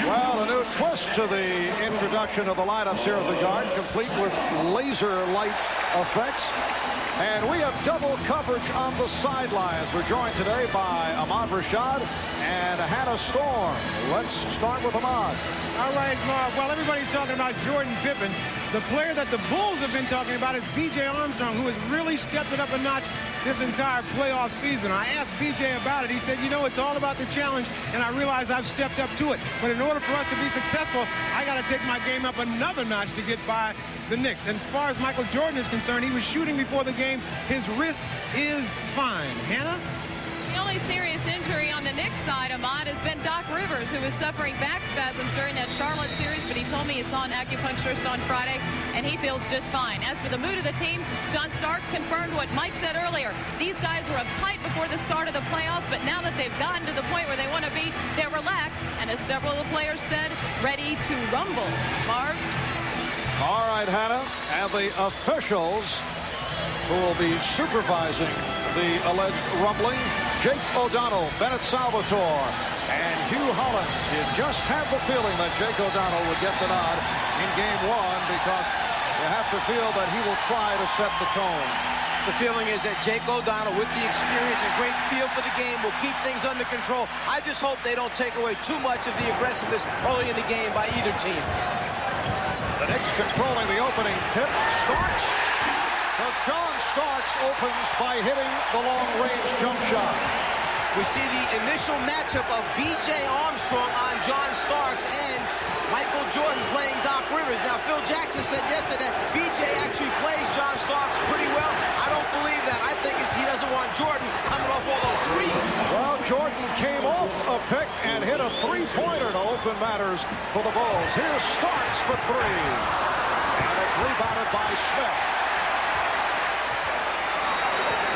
Well, a new twist to the introduction of the lineups here at the Garden, complete with laser light effects. And we have double coverage on the sidelines. We're joined today by Ahmad Rashad and Hannah Storm. Let's start with Ahmad. All right, Mark. Well, everybody's talking about Jordan Pippen. The player that the Bulls have been talking about is B.J. Armstrong, who has really stepped it up a notch this entire playoff season. I asked B.J. about it. He said, you know, it's all about the challenge, and I realize I've stepped up to it. But in order for us to be successful, I got to take my game up another notch to get by the Knicks. And as far as Michael Jordan is concerned, he was shooting before the game. His wrist is fine. Hannah? The only serious injury on the Knicks side, Ahmad, has been Doc Rivers, who was suffering back spasms during that Charlotte series, but he told me he saw an acupuncturist on Friday, and he feels just fine. As for the mood of the team, John Starks confirmed what Mike said earlier. These guys were uptight before the start of the playoffs, but now that they've gotten to the point where they want to be, they're relaxed, and as several of the players said, ready to rumble. Marv? All right, Hannah, and the officials who will be supervising the alleged rumbling: Jake O'Donnell, Bennett Salvatore, and Hugh Holland. You just have the feeling that Jake O'Donnell would get the nod in Game 1 because you have to feel that he will try to set the tone. The feeling is that Jake O'Donnell, with the experience and great feel for the game, will keep things under control. I just hope they don't take away too much of the aggressiveness early in the game by either team. The Knicks controlling the opening tip. Starks. But John Starks opens by hitting the long-range jump shot. We see the initial matchup of B.J. Armstrong on John Starks and Michael Jordan playing Doc Rivers. Now, Phil Jackson said yesterday that B.J. actually plays John Starks pretty well. I don't believe that. I think he doesn't want Jordan coming off all those screens. Well, Jordan came off a pick and hit a three-pointer to open matters for the Bulls. Here's Starks for three. And it's rebounded by Smith.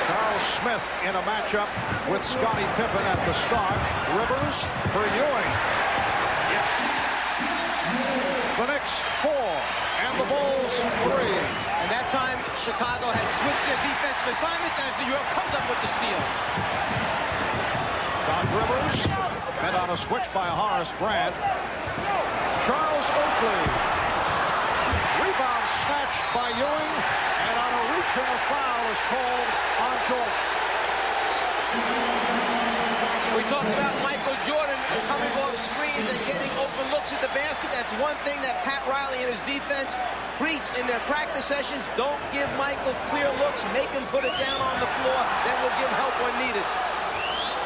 Charles Smith in a matchup with Scottie Pippen at the start. Rivers for Ewing. Yes. The Knicks 4 and the Bulls 3. And that time, Chicago had switched their defensive assignments as New York comes up with the steal. Doc Rivers met on a switch by Horace Grant. Charles Oakley. Rebound snatched by Ewing. And on a reach, and a foul is called on Jordan. We talked about Michael Jordan coming off screens and getting open looks at the basket. That's one thing that Pat Riley and his defense preached in their practice sessions. Don't give Michael clear looks. Make him put it down on the floor. That will give help when needed.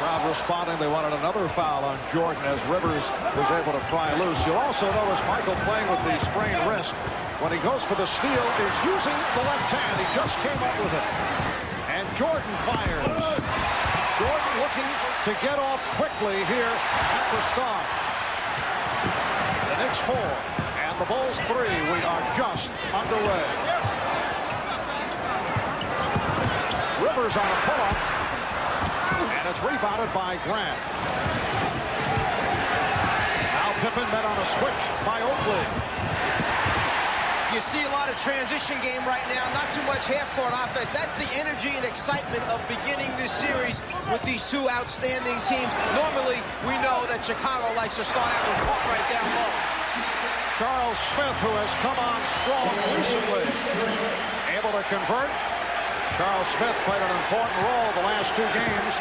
Crowd responding. They wanted another foul on Jordan as Rivers was able to pry loose. You'll also notice Michael playing with the sprained wrist. When he goes for the steal, is using the left hand. He just came up with it. And Jordan fires. Jordan looking to get off quickly here at the start. The Knicks 4 and the Bulls 3. We are just underway. Rivers on a pull-up. And it's rebounded by Grant. Now Pippen met on a switch by Oakley. You see a lot of transition game right now, not too much half-court offense. That's the energy and excitement of beginning this series with these two outstanding teams. Normally, we know that Chicago likes to start out with Cartwright down low. Charles Smith, who has come on strong recently, able to convert. Charles Smith played an important role the last two games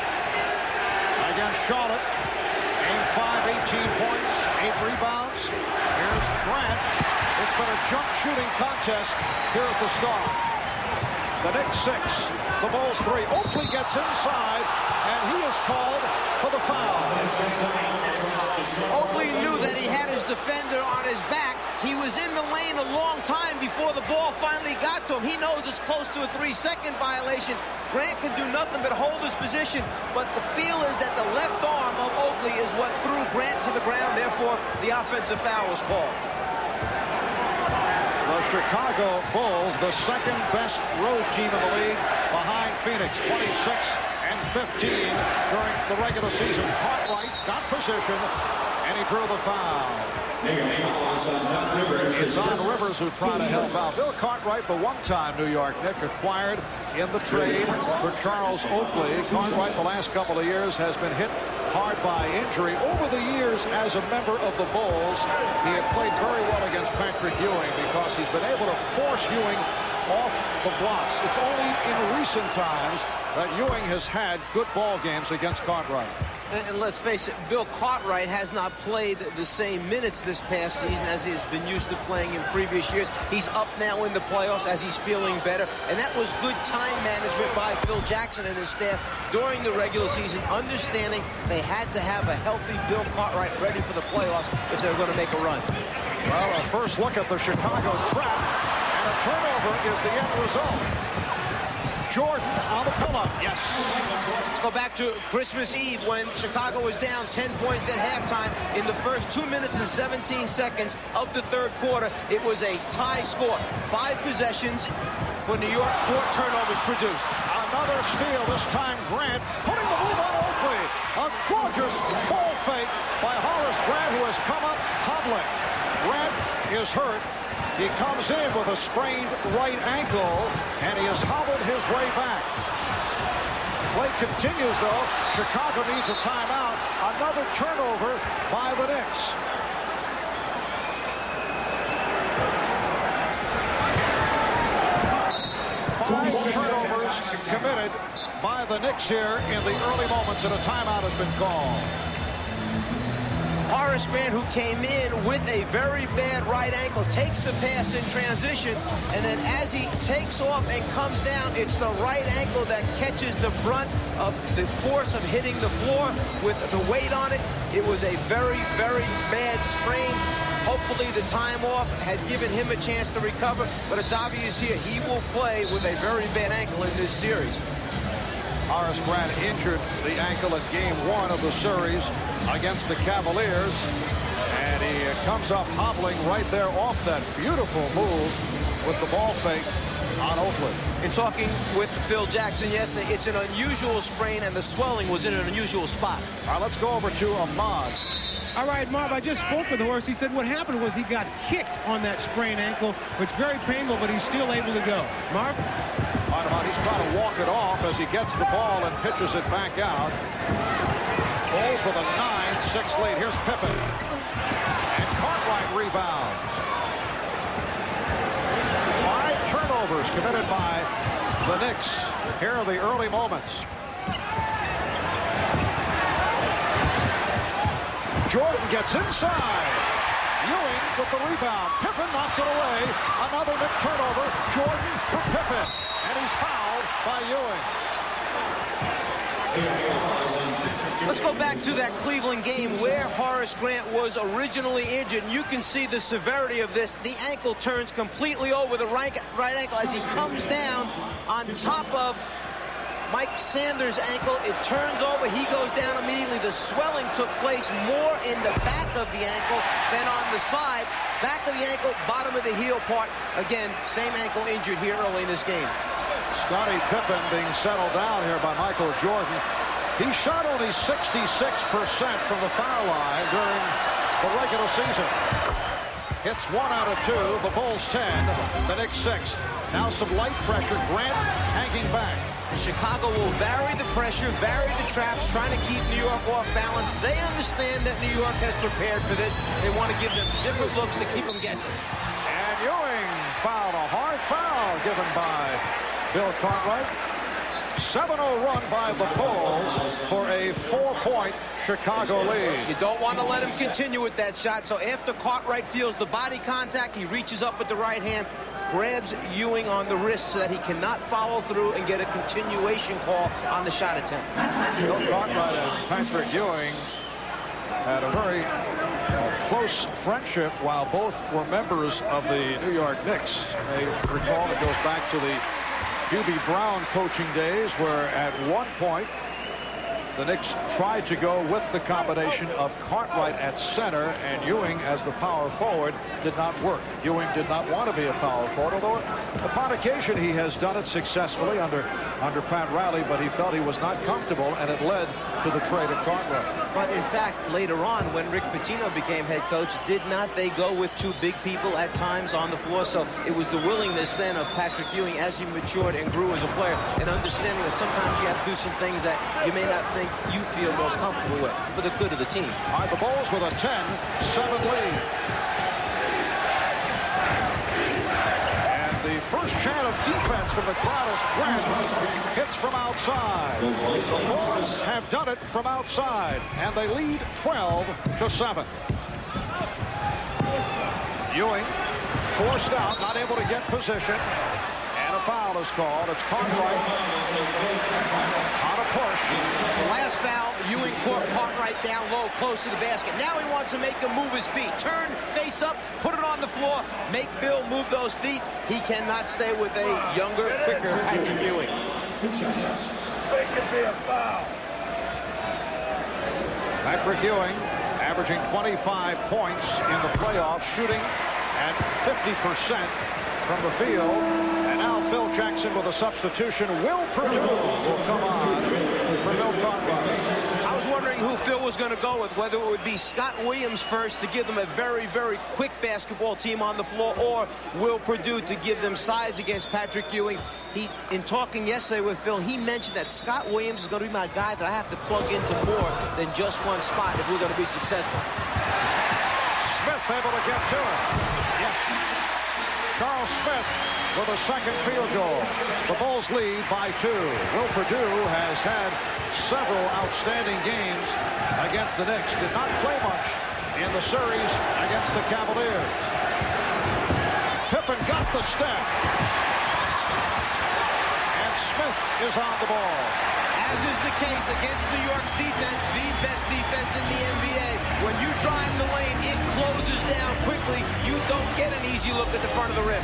against Charlotte. Game 5, 18 points, 8 rebounds. Here's Grant. It's been a jump shooting contest here at the start. The Knicks 6, the Bulls 3. Oakley gets inside, and he is called for the foul. Oakley knew that he had his defender on his back. He was in the lane a long time before the ball finally got to him. He knows it's close to a 3-second violation. Grant can do nothing but hold his position, but the feel is that the left arm of Oakley is what threw Grant to the ground. Therefore, the offensive foul was called. The Chicago Bulls, the second best road team in the league, behind Phoenix, 26 and 15 during the regular season. Cartwright got position, and he drew the foul. It's on Rivers who tried to help out. Bill Cartwright, the one-time New York Knick, acquired in the trade for Charles Oakley. Cartwright, the last couple of years, has been hit hard by injury. Over the years as a member of the Bulls, he had played very well against Patrick Ewing because he's been able to force Ewing off the blocks. It's only in recent times that Ewing has had good ball games against Cartwright. And let's face it, Bill Cartwright has not played the same minutes this past season as he's been used to playing in previous years. He's up now in the playoffs as he's feeling better. And that was good time management by Phil Jackson and his staff during the regular season, understanding they had to have a healthy Bill Cartwright ready for the playoffs if they were going to make a run. Well, a first look at the Chicago trap, and a turnover is the end result. Jordan on the pull-up. Yes. Let's go back to Christmas Eve when Chicago was down 10 points at halftime. In the first 2 minutes and 17 seconds of the third quarter, it was a tie score. 5 possessions for New York, 4 turnovers produced. Another steal, this time Grant putting the move on Oakley. A gorgeous ball fake by Horace Grant, who has come up hobbling. Grant is hurt. He comes in with a sprained right ankle, and he has hobbled his way back. Play continues, though. Chicago needs a timeout. Another turnover by the Knicks. Five turnovers committed by the Knicks here in the early moments, and a timeout has been called. Horace Grant, who came in with a very bad right ankle, takes the pass in transition, and then as he takes off and comes down, it's the right ankle that catches the brunt of the force of hitting the floor with the weight on it. It was a very, very bad sprain. Hopefully the time off had given him a chance to recover, but it's obvious here he will play with a very bad ankle in this series. Horace Grant injured the ankle in Game 1 of the series against the Cavaliers, and he comes up hobbling right there off that beautiful move with the ball fake on Oakley. In talking with Phil Jackson yesterday, it's an unusual sprain, and the swelling was in an unusual spot. All right, let's go over to Ahmad. All right, Marv, I just spoke with Horace. He said what happened was he got kicked on that sprained ankle, which is very painful, but he's still able to go. Marv? He's trying to walk it off as he gets the ball and pitches it back out. Bulls with a 9-6 lead. Here's Pippen. And Cartwright rebounds. 5 turnovers committed by the Knicks. Here are the early moments. Jordan gets inside. Ewing with the rebound. Pippen knocked it away. Another Knick turnover. Jordan for Pippen. And he's fouled by Ewing. Let's go back to that Cleveland game where Horace Grant was originally injured. And you can see the severity of this. The ankle turns completely over the right ankle as he comes down on top of Mike Sanders' ankle. It turns over. He goes down immediately. The swelling took place more in the back of the ankle than on the side. Back of the ankle, bottom of the heel part. Again, same ankle injured here early in this game. Scottie Pippen being settled down here by Michael Jordan. He shot only 66% from the foul line during the regular season. Hits 1 out of 2. The Bulls 10, the Knicks 6. Now some light pressure. Grant hanging back. Chicago will vary the pressure, vary the traps, trying to keep New York off balance. They understand that New York has prepared for this. They want to give them different looks to keep them guessing. And Ewing fouled, a hard foul given by Bill Cartwright. 7-0 run by the Bulls for a 4-point Chicago lead. You don't want to let him continue with that shot. So after Cartwright feels the body contact, he reaches up with the right hand, grabs Ewing on the wrist so that he cannot follow through and get a continuation call on the shot attempt. Bill Cartwright and Patrick Ewing had a very close friendship while both were members of the New York Knicks. They recall it goes back to the Hubie Brown coaching days, where at one point the Knicks tried to go with the combination of Cartwright at center and Ewing as the power forward. Did not work. Ewing did not want to be a power forward, although upon occasion he has done it successfully under Pat Riley, but he felt he was not comfortable, and it led to the trade of Cartwright. But in fact, later on, when Rick Pitino became head coach, did not they go with 2 big people at times on the floor? So it was the willingness then of Patrick Ewing as he matured and grew as a player, and understanding that sometimes you have to do some things that you may not think think you feel most comfortable with for the good of the team. All right, the Bulls with a 10-7 lead. And the first chant of defense from the crowd is Grant hits from outside. The Bulls have done it from outside, and they lead 12-7. Ewing forced out, not able to get position. And a foul is called. It's Cartwright on a push. The last foul, Ewing caught Cartwright down low, close to the basket. Now he wants to make him move his feet. Turn, face up, put it on the floor, make Bill move those feet. He cannot stay with a younger, quicker Patrick Ewing. 2 shots. Make it be a foul. Patrick Ewing averaging 25 points in the playoffs, shooting at 50% from the field. And now Phil Jackson with a substitution. Will Purdue will come on for Bill Cartwright. I was wondering who Phil was going to go with, whether it would be Scott Williams first to give them a very, very quick basketball team on the floor, or Will Purdue to give them size against Patrick Ewing. In talking yesterday with Phil, he mentioned that Scott Williams is going to be my guy that I have to plug into more than just one spot if we're going to be successful. Smith able to get to it. Yes. Charles Smith with a second field goal. The Bulls lead by 2. Will Purdue has had several outstanding games against the Knicks. Did not play much in the series against the Cavaliers. Pippen got the step. And Smith is on the ball. As is the case against New York's defense, the best defense in the NBA. When you drive the lane, it closes down quickly. You don't get an easy look at the front of the rim.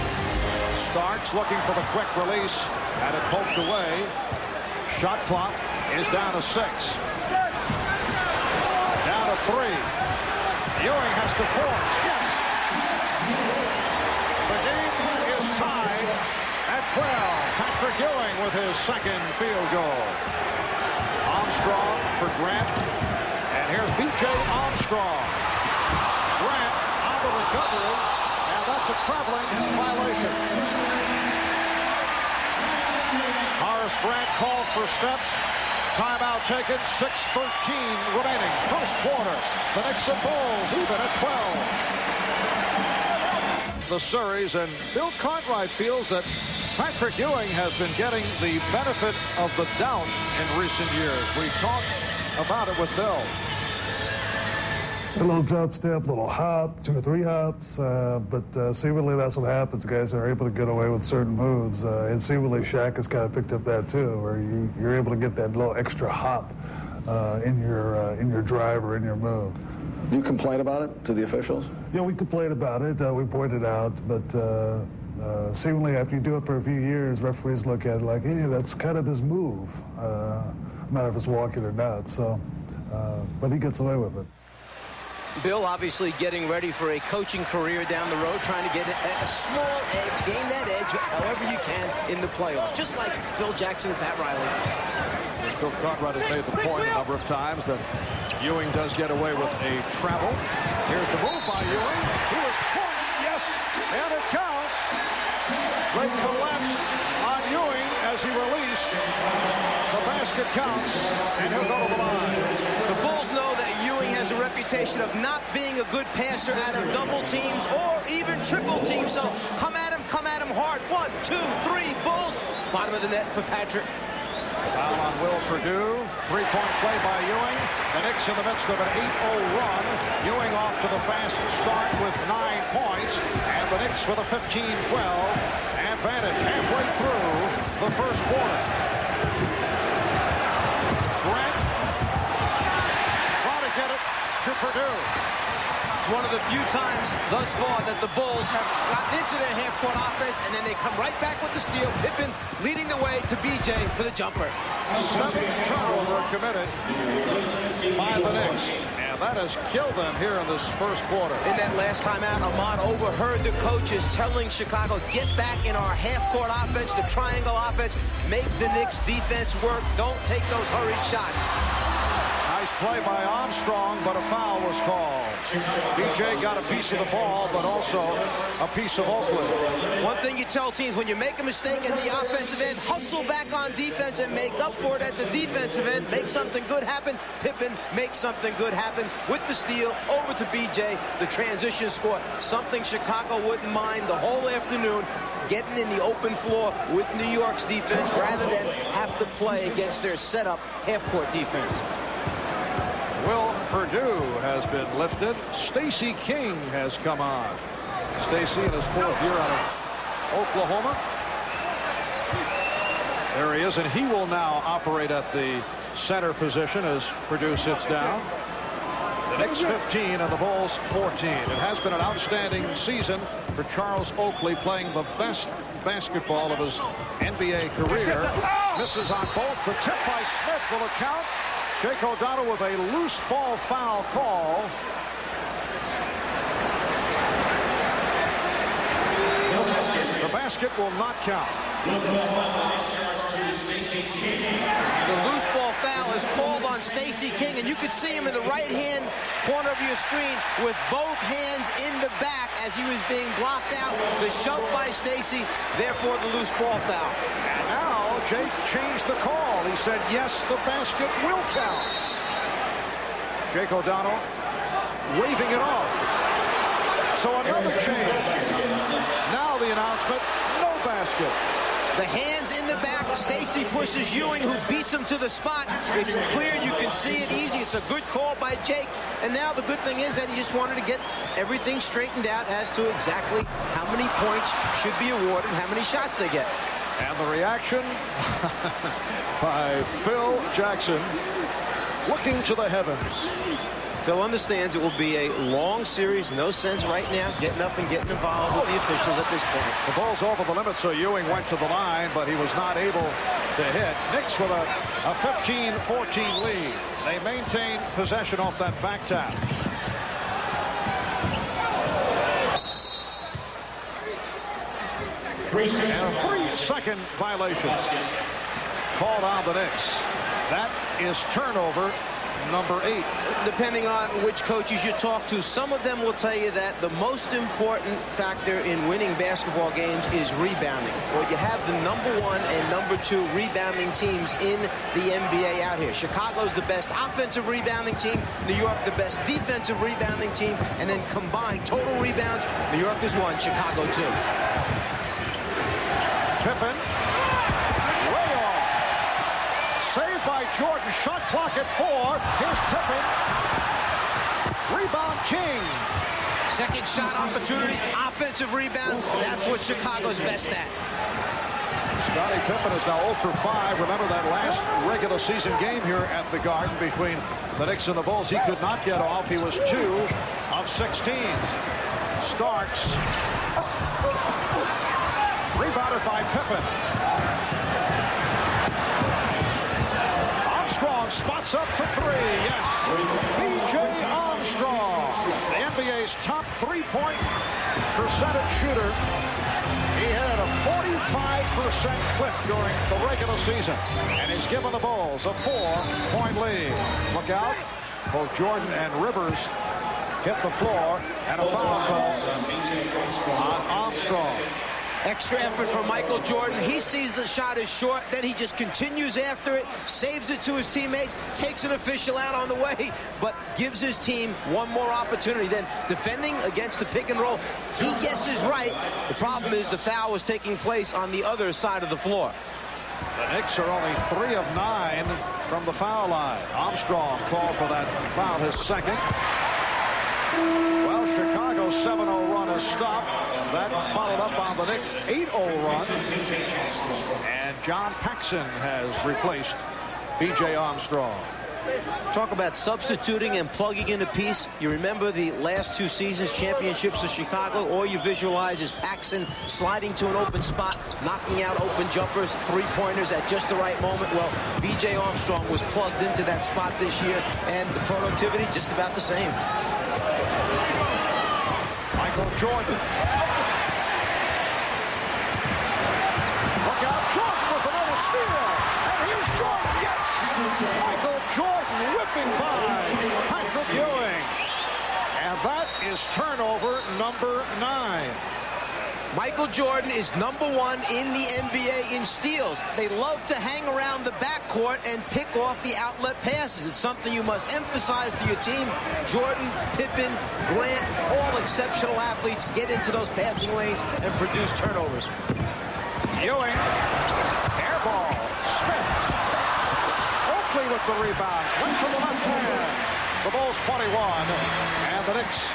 Starks looking for the quick release, and it poked away. Shot clock is down to 6. Down to 3. Ewing has to force. Yes! The game is tied at 12. Patrick Ewing with his second field goal. Armstrong for Grant. And here's B.J. Armstrong. Grant on the recovery. And that's a traveling violation. Horace Grant called for steps. Timeout taken. 6:13 remaining. First quarter. The Knicks and Bulls even at 12. The series, and Bill Cartwright feels that Patrick Ewing has been getting the benefit of the doubt in recent years. We've talked about it with Bill. A little drop step, little hop, 2 or 3 hops, but seemingly that's what happens. Guys are able to get away with certain moves, and seemingly Shaq has kind of picked up that too, where you're able to get that little extra hop in your drive or in your move. You complain about it to the officials? Yeah, we complained about it. We pointed out, but seemingly after you do it for a few years, referees look at it like, hey, that's kind of his move, no matter if it's walking or not. So, but he gets away with it. Bill obviously getting ready for a coaching career down the road, trying to get a small edge, gain that edge however you can in the playoffs, just like Phil Jackson and Pat Riley. Bill Cartwright has made the point a number of times that Ewing does get away with a travel. Here's the move by Ewing. He was close, yes, and it counts. Great collapse on Ewing as he released. The basket counts, and he'll go to the line. The Bulls know that Ewing has a reputation of not being a good passer out of double teams or even triple teams, so come at him hard. 1, 2, 3, Bulls. Bottom of the net for Patrick. Foul on Will Purdue. 3-point play by Ewing. The Knicks in the midst of an 8-0 run. Ewing off to the fast start with 9 points. And the Knicks with a 15-12 advantage halfway through the first quarter. Grant trying to get it to Purdue. It's one of the few times thus far that the Bulls have gotten into their half-court offense, and then they come right back with the steal. Pippen leading the way to B.J. for the jumper. 7th turnover committed by the Knicks. And that has killed them here in this first quarter. In that last timeout, Ahmad overheard the coaches telling Chicago, get back in our half-court offense, the triangle offense, make the Knicks defense work, don't take those hurried shots. Nice play by Armstrong, but a foul was called. BJ got a piece of the ball, but also a piece of Oakland. One thing you tell teams, when you make a mistake at the offensive end, hustle back on defense and make up for it at the defensive end. Make something good happen. Pippen makes something good happen with the steal over to BJ. The transition score, something Chicago wouldn't mind the whole afternoon, getting in the open floor with New York's defense rather than have to play against their setup half-court defense. Will Perdue has been lifted. Stacey King has come on. Stacey in his 4th year out of Oklahoma. There he is, and he will now operate at the center position as Perdue sits down. The Knicks 15 and the Bulls 14. It has been an outstanding season for Charles Oakley, playing the best basketball of his NBA career. Misses on both. The tip by Smith will account. Jake O'Donnell with a loose ball foul call. The basket will not count. The loose ball foul is called on Stacey King, and you can see him in the right-hand corner of your screen with both hands in the back as he was being blocked out. The shove by Stacey, therefore the loose ball foul. And now Jake changed the call. He said, yes, the basket will count. Jake O'Donnell waving it off. So another change. Now the announcement, no basket. The hands in the back. Stacey pushes Ewing, who beats him to the spot. It's clear. You can see it easy. It's a good call by Jake. And now the good thing is that he just wanted to get everything straightened out as to exactly how many points should be awarded, how many shots they get. And the reaction by Phil Jackson, looking to the heavens. Phil understands it will be a long series. No sense right now getting up and getting involved with the officials at this point. The ball's over the limit, so Ewing went to the line, but he was not able to hit. Knicks with a 15-14 lead. They maintain possession off that back tap. And a 3-second violation called on the Knicks. That is turnover number 8. Depending on which coaches you talk to, some of them will tell you that the most important factor in winning basketball games is rebounding. Well, you have the #1 and #2 rebounding teams in the NBA out here. Chicago's the best offensive rebounding team. New York the best defensive rebounding team. And then combined total rebounds, New York is 1, Chicago 2. Pippen. Way off. Saved by Jordan. Shot clock at 4. Here's Pippen. Rebound King. Second shot opportunities, offensive rebounds. That's what Chicago's best at. Scottie Pippen is now 0 for 5. Remember that last regular season game here at the Garden between the Knicks and the Bulls. He could not get off. He was 2 of 16. Starks. Rebounded by Pippen. Armstrong spots up for 3. Yes. B.J. Armstrong, the NBA's top 3-point percentage shooter. He had a 45% clip during the regular season, and he's given the Bulls a 4-point lead. Look out. Both Jordan and Rivers hit the floor, and a foul call on Armstrong. Extra effort for Michael Jordan. He sees the shot is short, then he just continues after it, saves it to his teammates, takes an official out on the way, but gives his team one more opportunity. Then defending against the pick and roll, he guesses right. The problem is the foul was taking place on the other side of the floor. The Knicks are only 3 of 9 from the foul line. Armstrong called for that foul, his second. Well, Chicago's 7-0 run is stopped. That followed up on the Knicks' 8-0 run. And John Paxson has replaced B.J. Armstrong. Talk about substituting and plugging in a piece. You remember the last 2 seasons, championships of Chicago. All you visualize is Paxson sliding to an open spot, knocking out open jumpers, 3-pointers at just the right moment. Well, B.J. Armstrong was plugged into that spot this year, and the productivity just about the same. Michael Jordan. Look out, Jordan with another steal. And here's Jordan, yes! Michael Jordan whipping by Patrick Ewing. And that is turnover number 9. Michael Jordan is #1 in the NBA in steals. They love to hang around the backcourt and pick off the outlet passes. It's something you must emphasize to your team. Jordan, Pippen, Grant, all exceptional athletes get into those passing lanes and produce turnovers. Ewing, air ball, Smith. Oakley with the rebound, went to the left hand. The Bulls 21, and the Knicks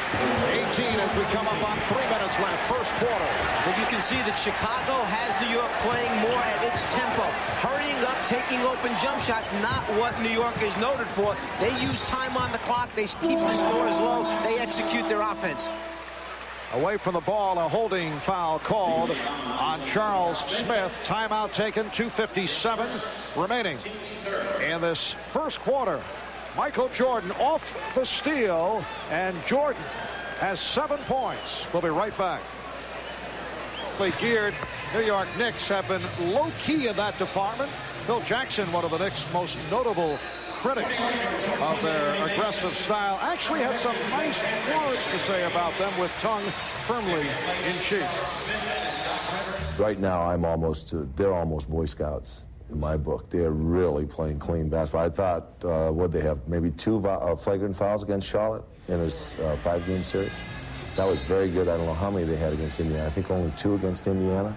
18 as we come up on 3 minutes left, first quarter. Well, you can see that Chicago has New York playing more at its tempo. Hurrying up, taking open jump shots, not what New York is noted for. They use time on the clock. They keep the scores low. They execute their offense. Away from the ball, a holding foul called on Charles Smith. Timeout taken, 2:57 remaining in this first quarter. Michael Jordan off the steal, and Jordan has 7 points. We'll be right back. Geared New York Knicks have been low-key in that department. Phil Jackson, one of the Knicks' most notable critics of their aggressive style, actually had some nice words to say about them with tongue firmly in cheek. Right now, they're almost Boy Scouts. In my book, they're really playing clean basketball. I thought, what they have, maybe 2 flagrant fouls against Charlotte in his 5-game series. That was very good. I don't know how many they had against Indiana. I think only 2 against Indiana.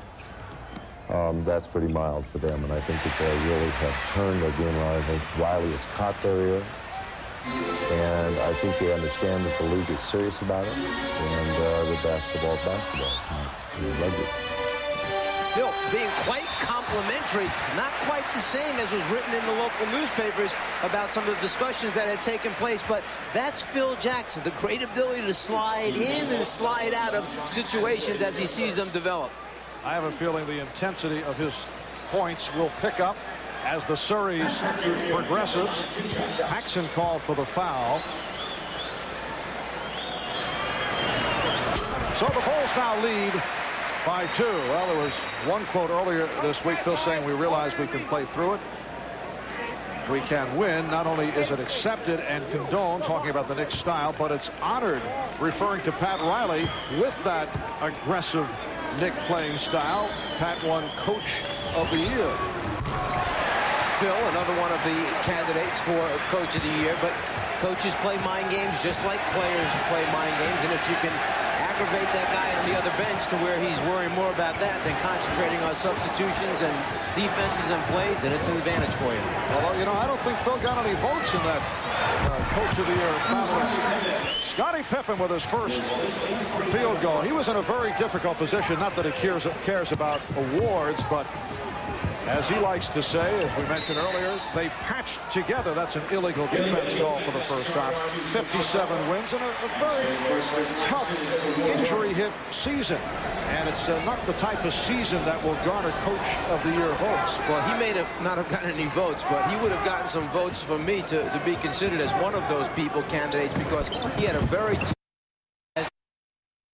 That's pretty mild for them, and I think that they really have turned their game around. I think Riley has caught their ear, and I think they understand that the league is serious about it, and that basketball is basketball. It's not rugby. Still being quite complimentary, not quite the same as was written in the local newspapers about some of the discussions that had taken place, but that's Phil Jackson, the great ability to slide in and slide out of situations as he sees them develop. I have a feeling the intensity of his points will pick up as the series progresses. Paxson called for the foul. So the Bulls now lead by 2. Well, there was one quote earlier this week, Phil, saying we realize we can play through it. We can win. Not only is it accepted and condoned, talking about the Knicks style, but it's honored, referring to Pat Riley with that aggressive Knick playing style. Pat won Coach of the Year. Phil, another one of the candidates for Coach of the Year, but coaches play mind games just like players play mind games, and if you can aggravate that guy on the other bench to where he's worrying more about that than concentrating on substitutions and defenses and plays, then it's an advantage for you. Although, you know, I don't think Phil got any votes in that Coach of the Year battle. Scottie Pippen with his first field goal. He was in a very difficult position. Not that he cares about awards, but as he likes to say, as we mentioned earlier, they patched together. That's an illegal defense call for the first time. 57 wins in a very tough injury-hit season. And it's not the type of season that will garner Coach of the Year votes. Well, he may not have gotten any votes, but he would have gotten some votes from me to be considered as one of those people, candidates, because he had a very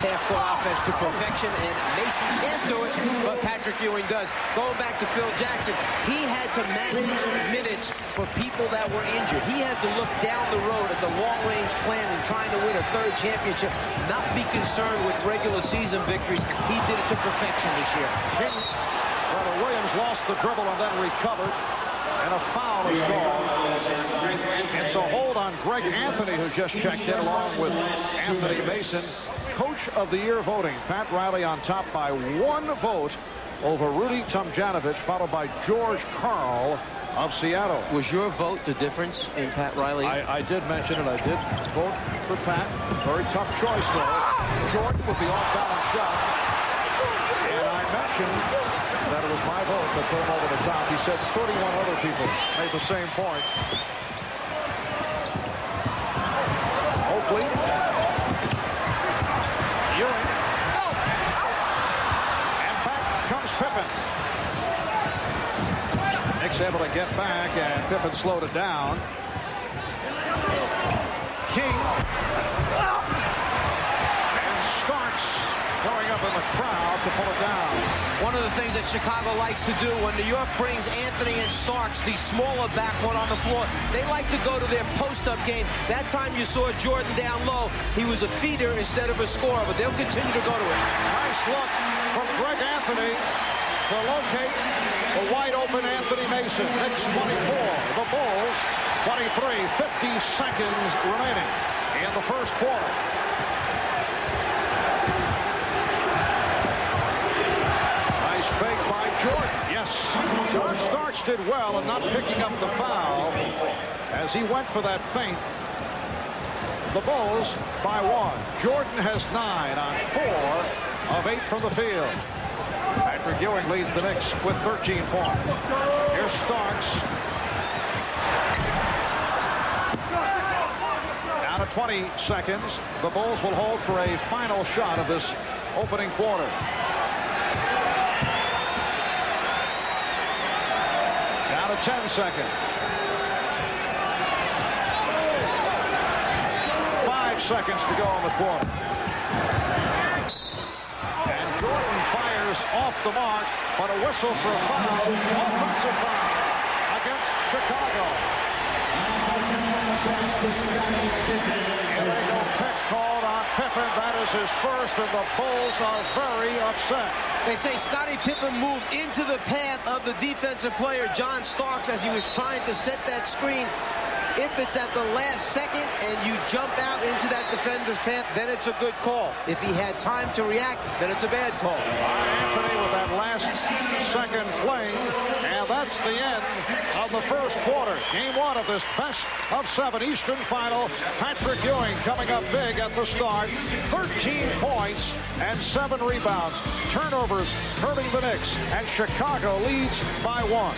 half-court offense to perfection, and Mason can't do it, but Patrick Ewing does. Going back to Phil Jackson, he had to manage minutes for people that were injured. He had to look down the road at the long-range plan and trying to win a 3rd championship, not be concerned with regular season victories. He did it to perfection this year. Williams lost the dribble and then recovered, and a foul is called. It's a hold on Greg Anthony, who just checked in along with Anthony Mason. Coach of the Year voting. Pat Riley on top by 1 vote over Rudy Tomjanovich, followed by George Karl of Seattle. Was your vote the difference in Pat Riley? I did mention it. I did vote for Pat. Very tough choice, though. Jordan with the off-balance shot. And I mentioned that it was my vote that put him over the top. He said 31 other people made the same point. Oakley. Ewing. And back comes Pippen. Knicks able to get back, and Pippen slowed it down. King. And Starks going up the crowd to pull it down. One of the things that Chicago likes to do when New York brings Anthony and Starks, the smaller back one on the floor, they like to go to their post-up game. That time you saw Jordan down low. He was a feeder instead of a scorer, but they'll continue to go to it. Nice look from Greg Anthony to locate the wide-open Anthony Mason. Knicks 24, the Bulls 23, 50 seconds remaining in the first quarter. Nice fake by Jordan. Yes, John Starks did well in not picking up the foul as he went for that feint. The Bulls by 1. Jordan has 9 on 4 of 8 from the field. Patrick Ewing leads the Knicks with 13 points. Here's Starks. Down to 20 seconds. The Bulls will hold for a final shot of this opening quarter. Down to 10 seconds. 5 seconds to go in the quarter. And Jordan fires off the mark, but a whistle for a foul. Offensive foul against Chicago. Illegal pick called on Pippen. That is his first, and the Bulls are very upset. They say Scottie Pippen moved into the path of the defensive player, John Starks, as he was trying to set that screen. If it's at the last second and you jump out into that defender's path, then it's a good call. If he had time to react, then it's a bad call. Anthony with that last second fling, and that's the end of the first quarter. Game 1 of this best of 7 Eastern final. Patrick Ewing coming up big at the start. 13 points and 7 rebounds. Turnovers hurting the Knicks, and Chicago leads by 1.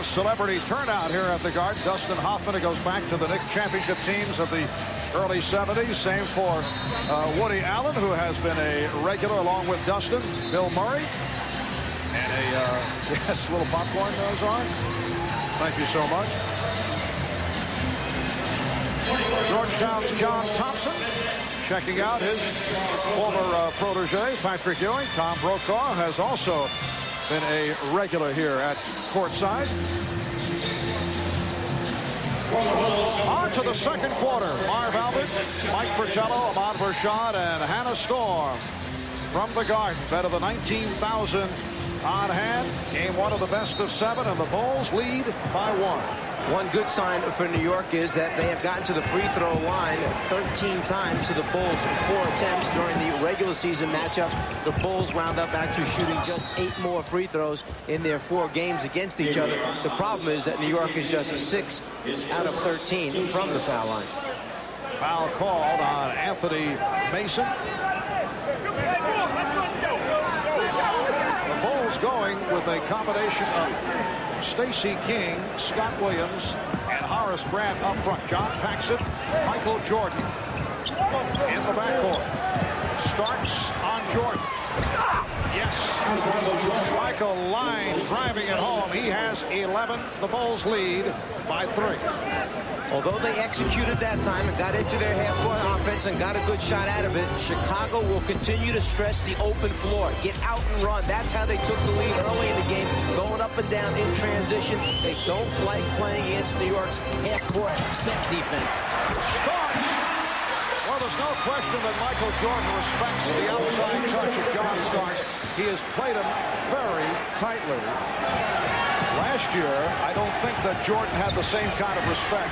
Celebrity turnout here at the Garden. Dustin Hoffman, it goes back to the Knicks championship teams of the early 70s. Same for Woody Allen, who has been a regular along with Dustin. Bill Murray. And a yes, little popcorn goes on. Thank you so much. Georgetown's John Thompson checking out his former protege, Patrick Ewing. Tom Brokaw has also been a regular here at courtside. On to the second quarter. Marv Albert, Mike Fratello, Ahmad Bershad, and Hannah Storm from the Garden. Better than 19,000 on hand. Game 1 of the best of 7, and the Bulls lead by 1. One good sign for New York is that they have gotten to the free throw line 13 times to the Bulls' 4 attempts during the regular season matchup. The Bulls wound up actually shooting just 8 more free throws in their 4 games against each other. The problem is that New York is just 6 out of 13 from the foul line. Foul called on Anthony Mason. The Bulls going with a combination of Stacey King, Scott Williams, and Horace Grant up front. John Paxson, Michael Jordan in the backcourt. Starks on Jordan. Yes. Michael Line driving it home. He has 11. The Bulls lead by 3. Although they executed that time and got into their half-court offense and got a good shot out of it, Chicago will continue to stress the open floor. Get out and run. That's how they took the lead early in the game, going up and down in transition. They don't like playing against New York's half-court set defense. Starks. Well, there's no question that Michael Jordan respects the outside touch of John Starks. He has played him very tightly. Last year, I don't think that Jordan had the same kind of respect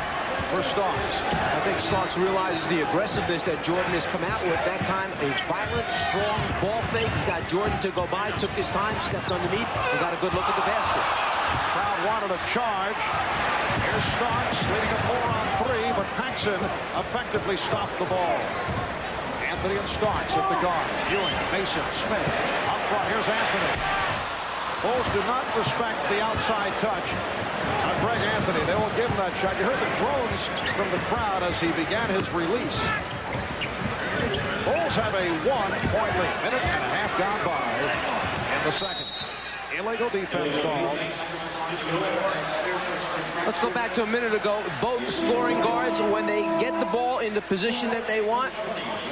for Starks. I think Starks realizes the aggressiveness that Jordan has come out with. That time, a violent, strong ball fake. He got Jordan to go by, took his time, stepped underneath, and got a good look at the basket. Crowd wanted a charge. Here's Starks leading a 4-on-3, but Paxson effectively stopped the ball. Anthony and Starks at the guard. Ewing, Mason, Smith. Up front, here's Anthony. Bulls do not respect the outside touch on Greg Anthony. They will give him that shot. You heard the groans from the crowd as he began his release. Bulls have a 1-point lead. Minute and a half gone by in the second. Illegal defense called Let's go back to a minute ago. Both scoring guards, when they get the ball in the position that they want,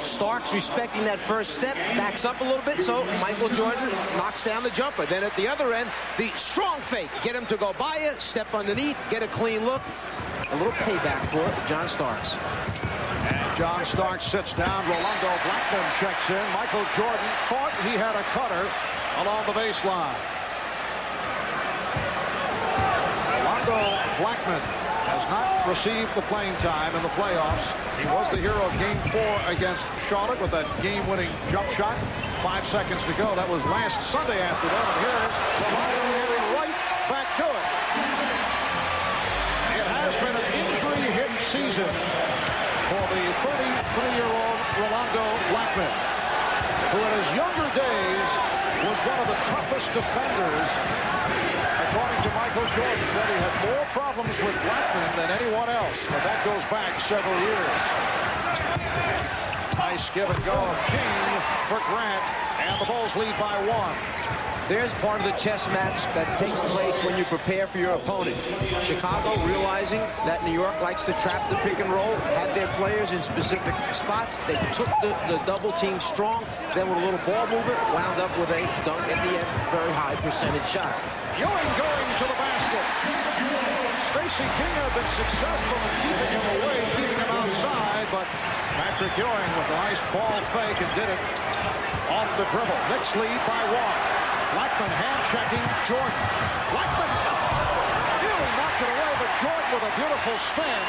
Starks respecting that first step, backs up a little bit, so Michael Jordan knocks down the jumper. Then at the other end, the strong fake. Get him to go by you, step underneath, get a clean look. A little payback for John Starks. And John Starks sits down. Rolando Blackman checks in. Michael Jordan thought he had a cutter along the baseline. Rolando Blackman has not received the playing time in the playoffs. He was the hero of Game 4 against Charlotte with that game-winning jump shot. 5 seconds to go. That was last Sunday afternoon. And here's Rolando getting right back to it. It has been an injury-hit season for the 33-year-old Rolando Blackman, who in his younger days was one of the toughest defenders. According to Michael Jordan, said he had more problems with Blackman than anyone else, but that goes back several years. Nice give and go of King for Grant, and the Bulls lead by 1. There's part of the chess match that takes place when you prepare for your opponent. Chicago, realizing that New York likes to trap the pick and roll, had their players in specific spots. They took the double team strong, then with a little ball movement, wound up with a dunk at the end, very high percentage shot. Ewing going to the basket. Stacey King had been successful in keeping him away, keeping him outside, but Patrick Ewing with a nice ball fake and did it off the dribble. Knicks lead by 1. Blackman hand-checking Jordan. Blackman nearly knocked it away, but Jordan with a beautiful spin.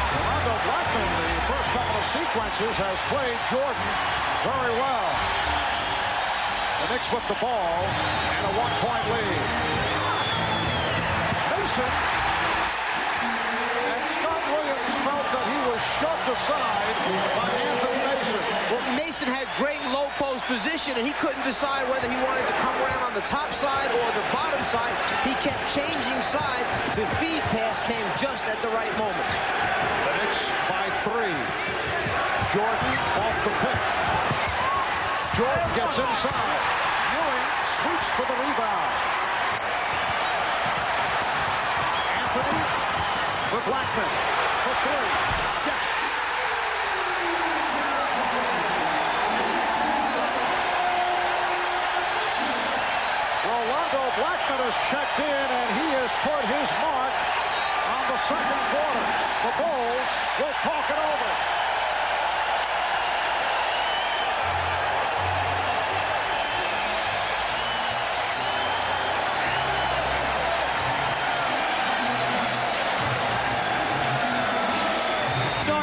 Rolando Blackman, the first couple of sequences, has played Jordan very well. The Knicks with the ball and a 1-point lead. Mason and Scott Williams felt that he was shoved aside by Anthony Mason. Well, Mason had great low post position, and he couldn't decide whether he wanted to come around on the top side or the bottom side. He kept changing side. The feed pass came just at the right moment. The Knicks by 3. Jordan off the pick. Jordan gets inside. Ewing sweeps for the rebound. Anthony for Blackman for 3. Yes. Rolando Blackman has checked in, and he has put his mark on the second quarter. The Bulls will talk it over.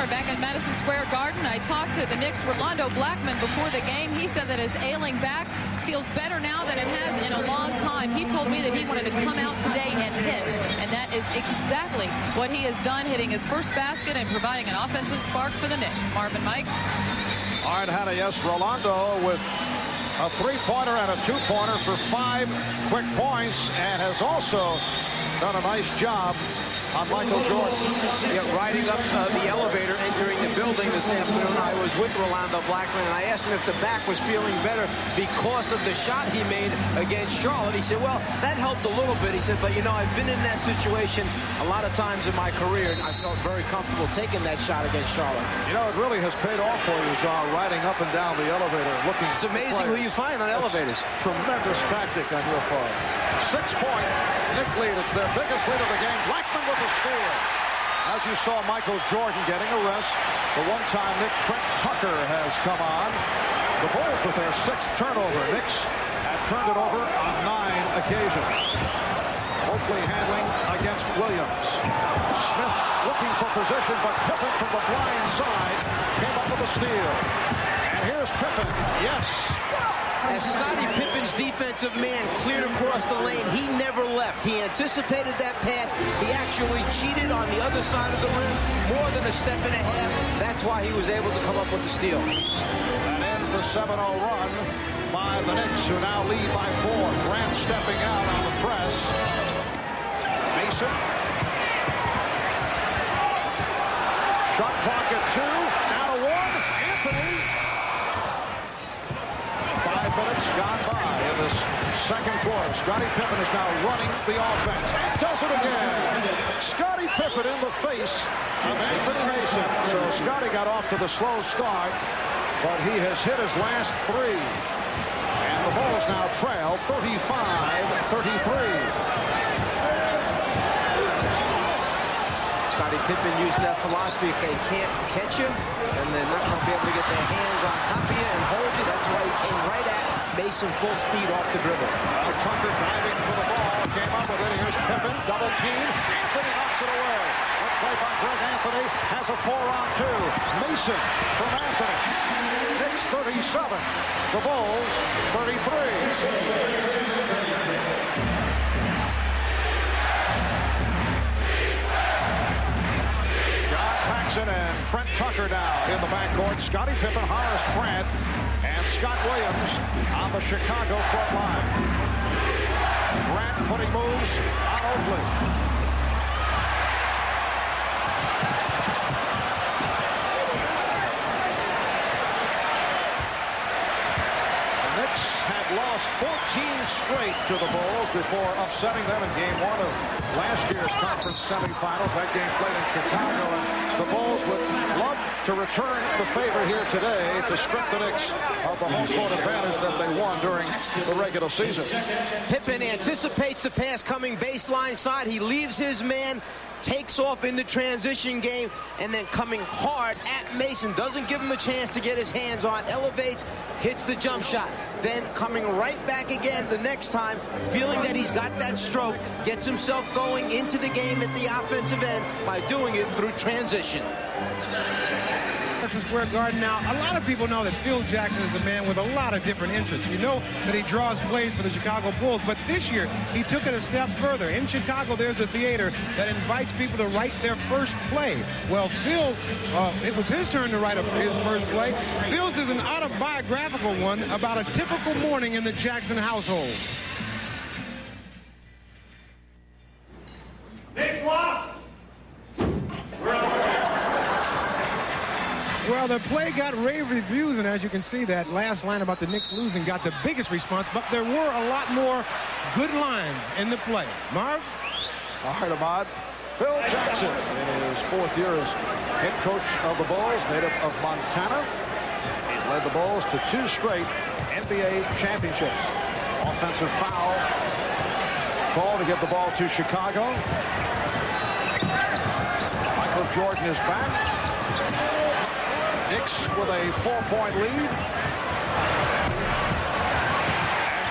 Back at Madison Square Garden, I talked to the Knicks' Rolando Blackman before the game. He said that his ailing back feels better now than it has in a long time. He told me that he wanted to come out today and hit, and that is exactly what he has done, hitting his first basket and providing an offensive spark for the Knicks. Marvin, Mike. All right, Hannah, yes, Rolando with a 3-pointer and a 2-pointer for 5 quick points, and has also done a nice job on Michael Jordan. Yeah, riding up the elevator, entering the building this afternoon, I was with Rolando Blackman, and I asked him if the back was feeling better because of the shot he made against Charlotte. He said, well, that helped a little bit. He said, but, you know, I've been in that situation a lot of times in my career, and I felt very comfortable taking that shot against Charlotte. You know, it really has paid off for you, Czar, riding up and down the elevator, looking. It's amazing who you find on elevators. Tremendous tactic on your part. 6-point Knick lead. It's their biggest lead of the game. Blackman with the steal. As you saw Michael Jordan getting a rest, the one-time Knick Trent Tucker has come on. The Bulls with their 6th turnover. Knicks have turned it over on 9 occasions. Oakley handling against Williams. Smith looking for position, but Pippen from the blind side came up with a steal. And here's Pippen. Yes. As Scottie Pippen's defensive man cleared across the lane, he never left. He anticipated that pass. He actually cheated on the other side of the rim, more than a step and a half. That's why he was able to come up with the steal. That ends the 7-0 run by the Knicks, who now lead by 4. Grant stepping out on the press. Mason. Shot clock at 2. Now to 1. Anthony. 5 minutes gone by in this Second quarter. Scottie Pippen is now running the offense. And does it again. Scottie Pippen in the face of Anthony Mason. So Scottie got off to the slow start, but he has hit his last three. And the Bulls now trail 35-33. Scottie Pippen used that philosophy. If they can't catch you, then they're not going to be able to get their hands on top of you and hold you. That's why he came right at Mason full speed off the dribble. Tucker diving for the ball. Came up with it. Here's Pippen. Double team. Anthony knocks it away. Good play by Greg Anthony. Has a 4-on-2. Mason from Anthony. Knicks 37. The Bulls 33. And Trent Tucker now in the backcourt. Scottie Pippen, Horace Grant, and Scott Williams on the Chicago front line. Grant putting moves on Oakley. The Knicks had lost 14 straight to the Bulls before upsetting them in game one of last year's conference semifinals. That game played in Chicago, and the Bulls would love to return the favor here today to strip the Knicks of the home court advantage that they won during the regular season. Pippen anticipates the pass coming baseline side. He leaves his man, takes off in the transition game, and then coming hard at Mason. Doesn't give him a chance to get his hands on. Elevates, hits the jump shot. Then coming right back again the next time, feeling that he's got that stroke, gets himself going into the game at the offensive end by doing it through transition. Madison Square Garden now. A lot of people know that Phil Jackson is a man with a lot of different interests. You know that he draws plays for the Chicago Bulls, but this year he took it a step further. In Chicago, there's a theater that invites people to write their first play. Well, Phil, it was his turn to write his first play. Phil's is an autobiographical one about a typical morning in the Jackson household. Knicks lost. Well, the play got rave reviews, and as you can see, that last line about the Knicks losing got the biggest response, but there were a lot more good lines in the play. Marv? All right, Ahmad. Phil Jackson, in his fourth year as head coach of the Bulls, native of Montana. He's led the Bulls to 2 straight NBA championships. Offensive foul call to get the ball to Chicago. Michael Jordan is back. Knicks with a 4-point lead. And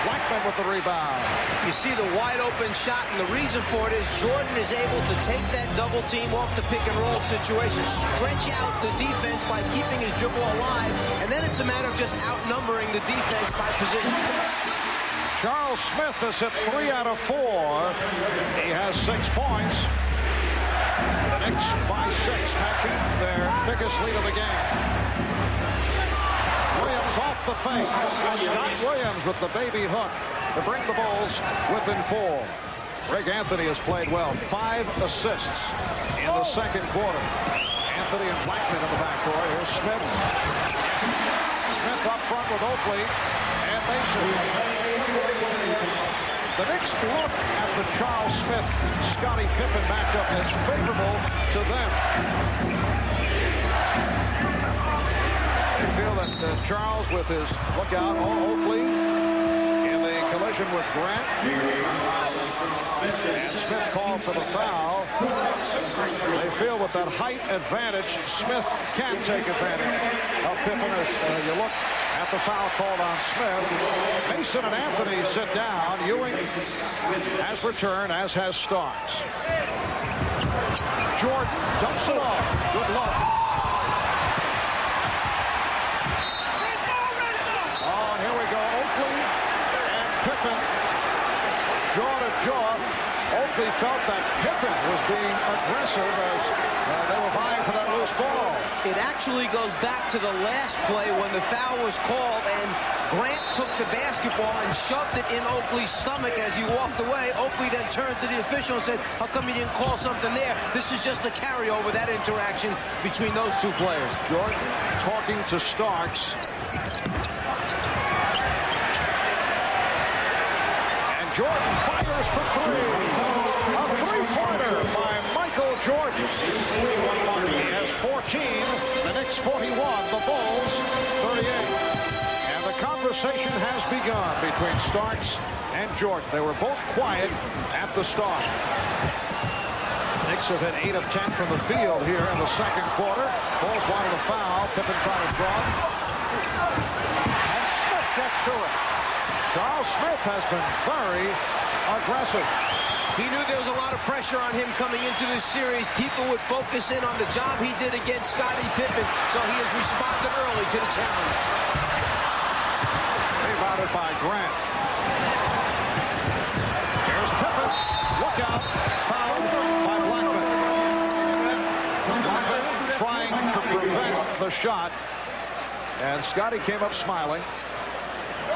Blackman with the rebound. You see the wide open shot, and the reason for it is Jordan is able to take that double team off the pick and roll situation, stretch out the defense by keeping his dribble alive, and then it's a matter of just outnumbering the defense by position. Charles Smith has hit 3 out of 4. He has 6 points. The Knicks by 6, matching their biggest lead of the game. Williams off the fake. Scott Williams with the baby hook to bring the Bulls within 4. Greg Anthony has played well. 5 assists in the second quarter. Anthony and Blackman in the backcourt. Here's Smith. Smith up front with Oakley and Mason. The Knicks look at the Charles Smith-Scottie Pippen matchup as favorable to them. They feel that Charles with his lookout on Oakley in the collision with Grant. And Smith called for the foul. They feel with that height advantage, Smith can take advantage of Pippen as you look at the foul called on Smith. Mason and Anthony sit down. Ewing has returned, as has Starks. Jordan dumps it off. Good luck. Oh, and here we go. Oakley and Pippen. Jaw to jaw. Oakley felt that Pippen was being aggressive as they were vying for that loose ball. It actually goes back to the last play when the foul was called and Grant took the basketball and shoved it in Oakley's stomach as he walked away. Oakley then turned to the official and said, how come you didn't call something there? This is just a carryover, that interaction between those 2 players. Jordan talking to Starks. Jordan fires for three. A three-pointer by Michael Jordan. He has 14. The Knicks 41. The Bulls 38. And the conversation has begun between Starks and Jordan. They were both quiet at the start. Knicks have hit 8 of 10 from the field here in the second quarter. Bulls wanted a foul. Pippen tried to draw. And Smith gets to it. Charles Smith has been very aggressive. He knew there was a lot of pressure on him coming into this series. People would focus in on the job he did against Scottie Pippen, so he has responded early to the challenge. Rebounded by Grant. Here's Pippen. Look out. Fouled by Blackman. Blackman trying to prevent the shot. And Scottie came up smiling.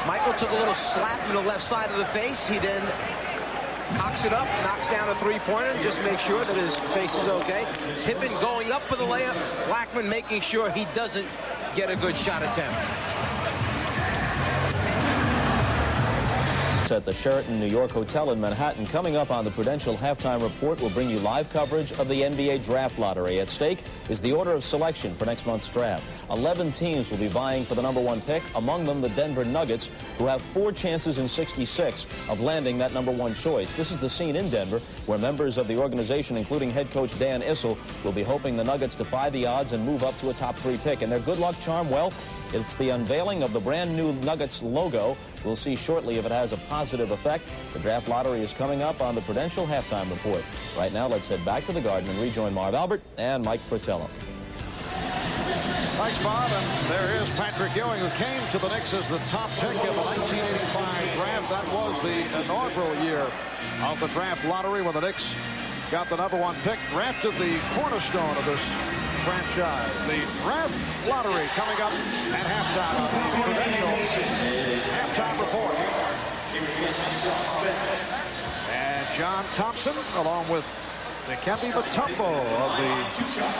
Michael took a little slap in the left side of the face. He then cocks it up, knocks down a three-pointer, just make sure that his face is okay. Pippen going up for the layup. Blackman making sure he doesn't get a good shot attempt. At the Sheraton New York Hotel in Manhattan. Coming up on the Prudential Halftime Report, we'll bring you live coverage of the NBA Draft Lottery. At stake is the order of selection for next month's draft. 11 teams will be vying for the #1 pick, among them the Denver Nuggets, who have 4 chances in 66 of landing that #1 choice. This is the scene in Denver where members of the organization, including head coach Dan Issel, will be hoping the Nuggets defy the odds and move up to a top 3 pick. And their good luck charm, well, it's the unveiling of the brand new Nuggets logo. We'll see shortly if it has a positive effect. The draft lottery is coming up on the Prudential Halftime Report. Right now, let's head back to the Garden and rejoin Marv Albert and Mike Fratello. Thanks, Bob. And there is Patrick Ewing, who came to the Knicks as the top pick in the 1985 draft. That was the inaugural year of the draft lottery when the Knicks got the #1 pick, drafted the cornerstone of this franchise. The draft lottery coming up at halftime on the Prudential Halftime Report. And John Thompson, along with Dikembe Mutombo of the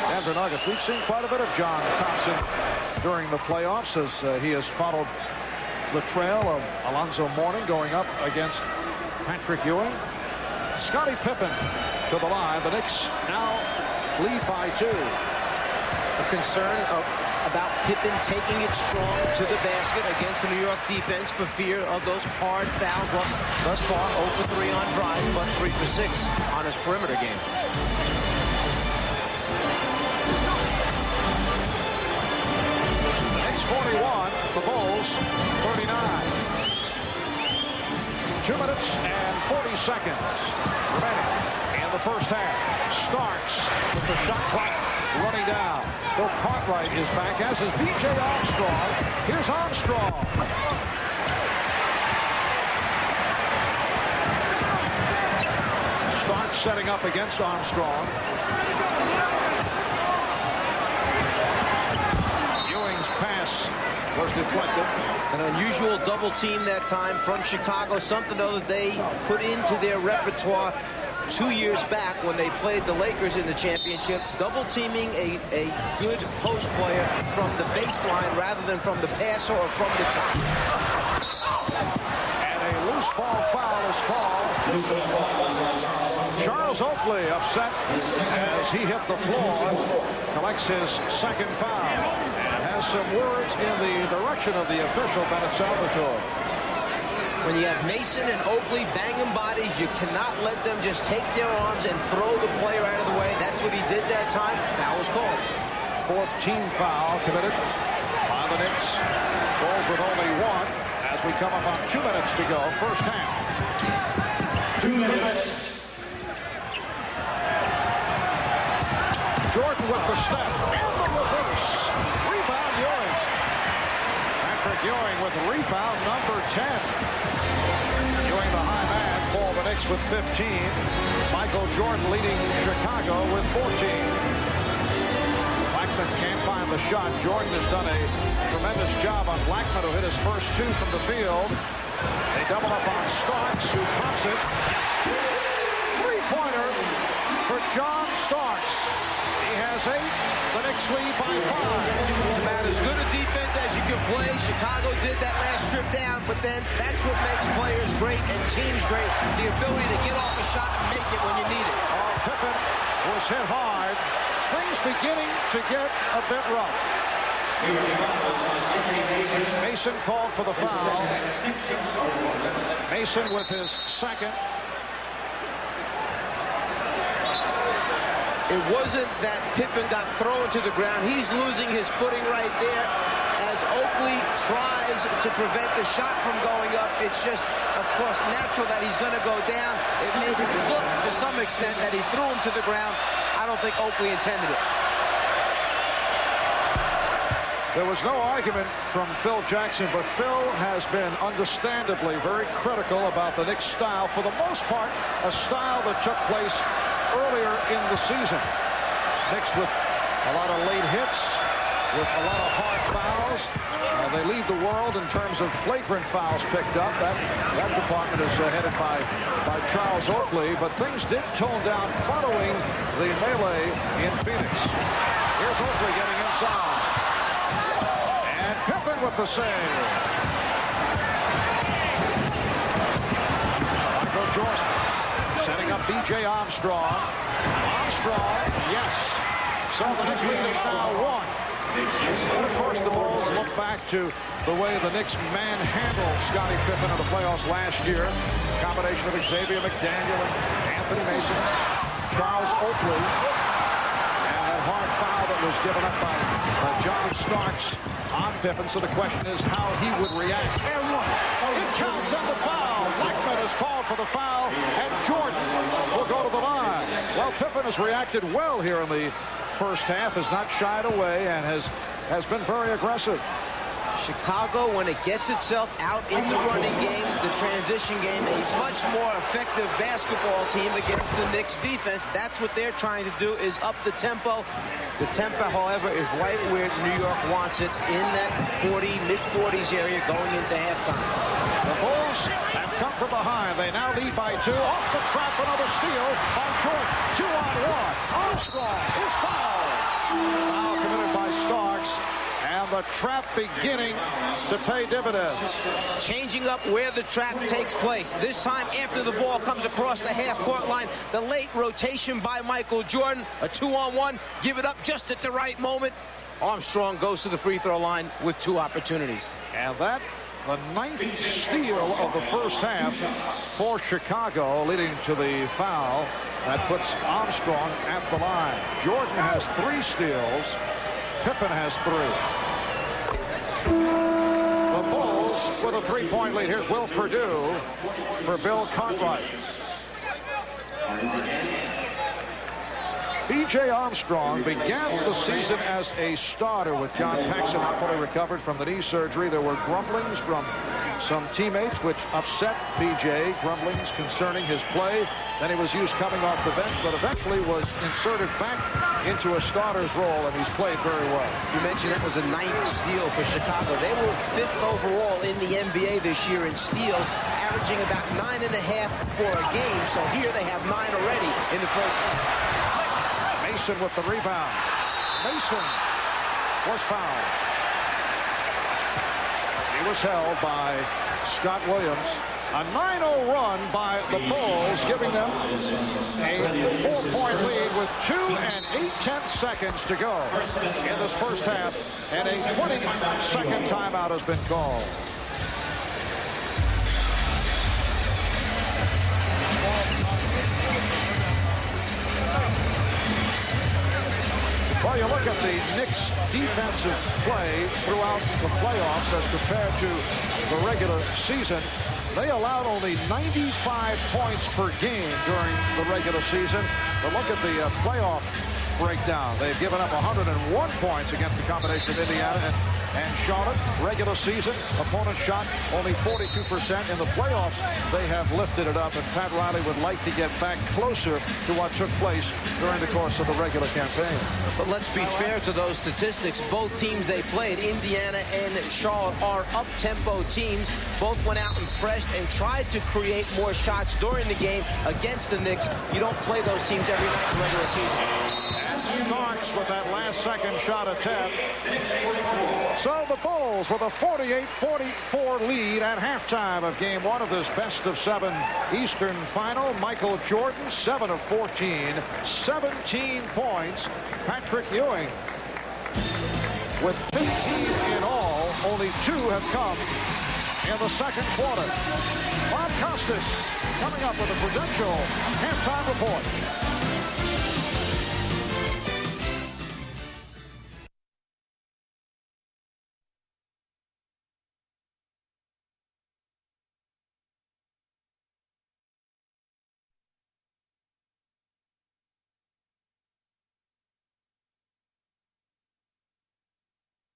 Denver Nuggets. We've seen quite a bit of John Thompson during the playoffs as he has followed the trail of Alonzo Mourning going up against Patrick Ewing. Scottie Pippen to the line. The Knicks now lead by 2. A concern about Pippen taking it strong to the basket against the New York defense for fear of those hard fouls. Well, thus far, 0 for 3 on drives, but 3 for 6 on his perimeter game. The Knicks 41, the Bulls 39. 2 minutes and 40 seconds remaining in the first half. Starks with the shot clock running down. Bill Cartwright is back, as is B.J. Armstrong. Here's Armstrong. Starks setting up against Armstrong. Ewing's pass was deflected. An unusual double team that time from Chicago, something though that they put into their repertoire 2 years back when they played the Lakers in the championship, double teaming a good post player from the baseline rather than from the passer or from the top. And a loose ball foul is called. Charles Oakley upset as he hit the floor, collects his second foul, and has some words in the direction of the official, Bennett Salvatore. When you have Mason and Oakley banging bodies, you cannot let them just take their arms and throw the player out of the way. That's what he did that time. Foul was called. 4th team foul committed by the Knicks. Bulls with only 1 as we come up on 2 minutes to go. First half. 2 minutes. Jordan with the step and the reverse. Rebound Ewing. Patrick Ewing with rebound number 10. Ewing the high man for the Knicks with 15. Michael Jordan leading Chicago with 14. Blackman can't find the shot. Jordan has done a tremendous job on Blackman, who hit his first 2 from the field. They double up on Starks, who pops it. Three-pointer for John Starks. He has 8. The Knicks Knicks lead by 5. It's about as good a defense as you can play. Chicago did that last trip down, but then that's what makes players great and teams great, the ability to get off a shot and make it when you need it. Pippen was hit hard. Things beginning to get a bit rough. Mason called for the foul. Mason with his second. It wasn't that Pippen got thrown to the ground. He's losing his footing right there as Oakley tries to prevent the shot from going up. It's just, of course, natural that he's going to go down. It made it look to some extent that he threw him to the ground. I don't think Oakley intended it. There was no argument from Phil Jackson, but Phil has been understandably very critical about the Knicks' style. For the most part, a style that took place earlier in the season. Knicks with a lot of late hits, with a lot of hard fouls. They lead the world in terms of flagrant fouls picked up. That department is headed by Charles Oakley, but things did tone down following the melee in Phoenix. Here's Oakley getting inside. And Pippen with the save. Michael Jordan setting up B.J. Armstrong. Armstrong, yes. So the Knicks lead is now 1. And of course, the Bulls look back to the way the Knicks manhandled Scottie Pippen in the playoffs last year. A combination of Xavier McDaniel and Anthony Mason, Charles Oakley, and that hard foul that was given up by John Starks on Pippen. So the question is how he would react. It counts on the foul. Blackman is called for the foul, and Jordan will go to the line. Well, Pippen has reacted well here in the first half, has not shied away, and has been very aggressive. Chicago, when it gets itself out in the running game, the transition game, a much more effective basketball team against the Knicks defense. That's what they're trying to do, is up the tempo. The tempo, however, is right where New York wants it, in that mid-40s area going into halftime. The Bulls have come from behind. They now lead by 2. Off the trap, another steal by Jordan. 2-on-1. Armstrong is fouled. Foul committed by Starks. And the trap beginning to pay dividends. Changing up where the trap takes place. This time after the ball comes across the half-court line. The late rotation by Michael Jordan. A 2-on-1. Give it up just at the right moment. Armstrong goes to the free throw line with 2 opportunities. And that, the 9th steal of the first half for Chicago, leading to the foul that puts Armstrong at the line. Jordan has 3 steals. Pippen has 3. The Bulls with a 3-point lead. Here's Will Perdue for Bill Cartwright. B.J. Armstrong began the season as a starter with John Paxson not fully recovered from the knee surgery. There were grumblings from some teammates which upset B.J., grumblings concerning his play. Then he was used coming off the bench, but eventually was inserted back into a starter's role, and he's played very well. You mentioned that was a 9th steal for Chicago. They were 5th overall in the NBA this year in steals, averaging about 9.5 for a game. So here they have 9 already in the first half. Mason with the rebound. Mason was fouled. He was held by Scott Williams. A 9-0 run by the Bulls, giving them a 4-point lead with 2 8/10 seconds to go in this first half, and a 20-second timeout has been called. Well, you look at the Knicks' defensive play throughout the playoffs as compared to the regular season. They allowed only 95 points per game during the regular season. But look at the playoff breakdown. They've given up 101 points against the combination of Indiana and Charlotte. Regular season, opponent shot only 42%. In the playoffs, they have lifted it up, and Pat Riley would like to get back closer to what took place during the course of the regular campaign. But let's be fair to those statistics. Both teams they played, Indiana and Charlotte, are up-tempo teams. Both went out and pressed and tried to create more shots during the game against the Knicks. You don't play those teams every night in the regular season. Starks with that last-second shot attempt. So the Bulls with a 48-44 lead at halftime of Game 1 of this best-of-7 Eastern Final. Michael Jordan, 7 of 14, 17 points. Patrick Ewing with 15 in all. Only 2 have come in the second quarter. Bob Costas coming up with a Prudential halftime report.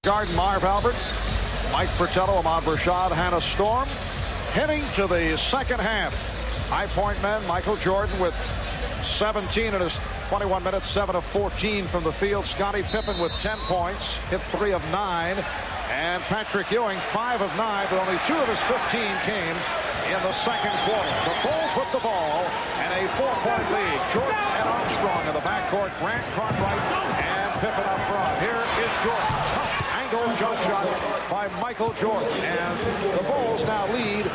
Garden, Marv Albert, Mike Fratello, Ahmad Rashad, Hannah Storm, heading to the second half. High Point men, Michael Jordan with 17 in his 21 minutes, 7 of 14 from the field. Scottie Pippen with 10 points, hit 3 of 9. And Patrick Ewing, 5 of 9, but only 2 of his 15 came in the second quarter. The Bulls with the ball and a 4-point lead. Jordan and Armstrong in the backcourt. Grant, Cartwright, and Pippen up front. Here is Jordan. Angle jump shot by Michael Jordan. And the Bulls now lead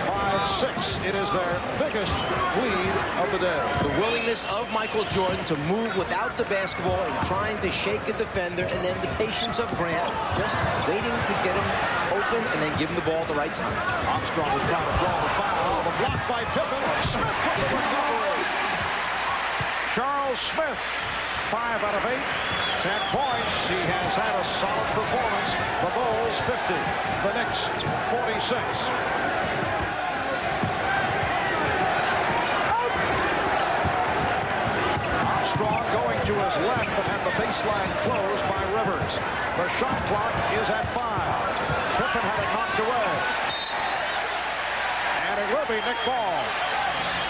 by 6. It is their biggest lead of the day. The willingness of Michael Jordan to move without the basketball and trying to shake a defender, and then the patience of Grant just waiting to get him open and then give him the ball at the right time. Armstrong is trying to draw the foul. The block by Pippen. Smith with the recovery. Charles Smith, 5 out of 8. 10 points. He has had a solid performance. The Bulls 50. The Knicks 46. Armstrong going to his left but had the baseline closed by Rivers. The shot clock is at 5. Pippen had it knocked away. And it will be Nick Ball.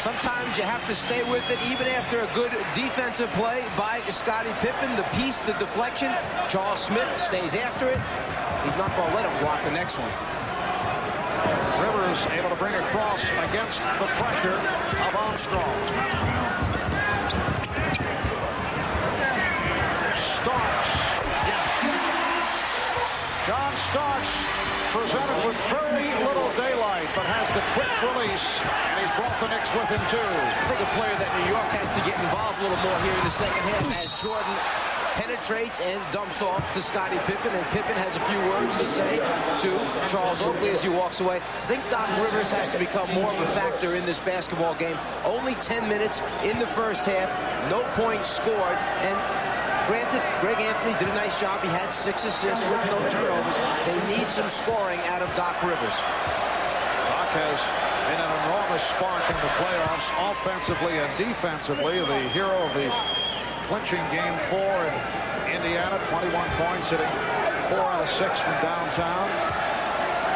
Sometimes you have to stay with it even after a good defensive play by Scottie Pippen. The piece, the deflection. Charles Smith stays after it. He's not going to let him block the next one. Rivers able to bring across against the pressure of Armstrong. Starks. Yes. John Starks presented with very little daylight, but has the quick release, and he's brought the Knicks with him too. I think a player that New York has to get involved a little more here in the second half as Jordan penetrates and dumps off to Scottie Pippen, and Pippen has a few words to say to Charles Oakley as he walks away. I think Doc Rivers has to become more of a factor in this basketball game. Only 10 minutes in the first half, no points scored, and granted, Greg Anthony did a nice job. He had 6 assists with no turnovers. They need some scoring out of Doc Rivers. Doc has been an enormous spark in the playoffs, offensively and defensively. The hero of the clinching Game 4 in Indiana, 21 points, hitting 4 out of 6 from downtown.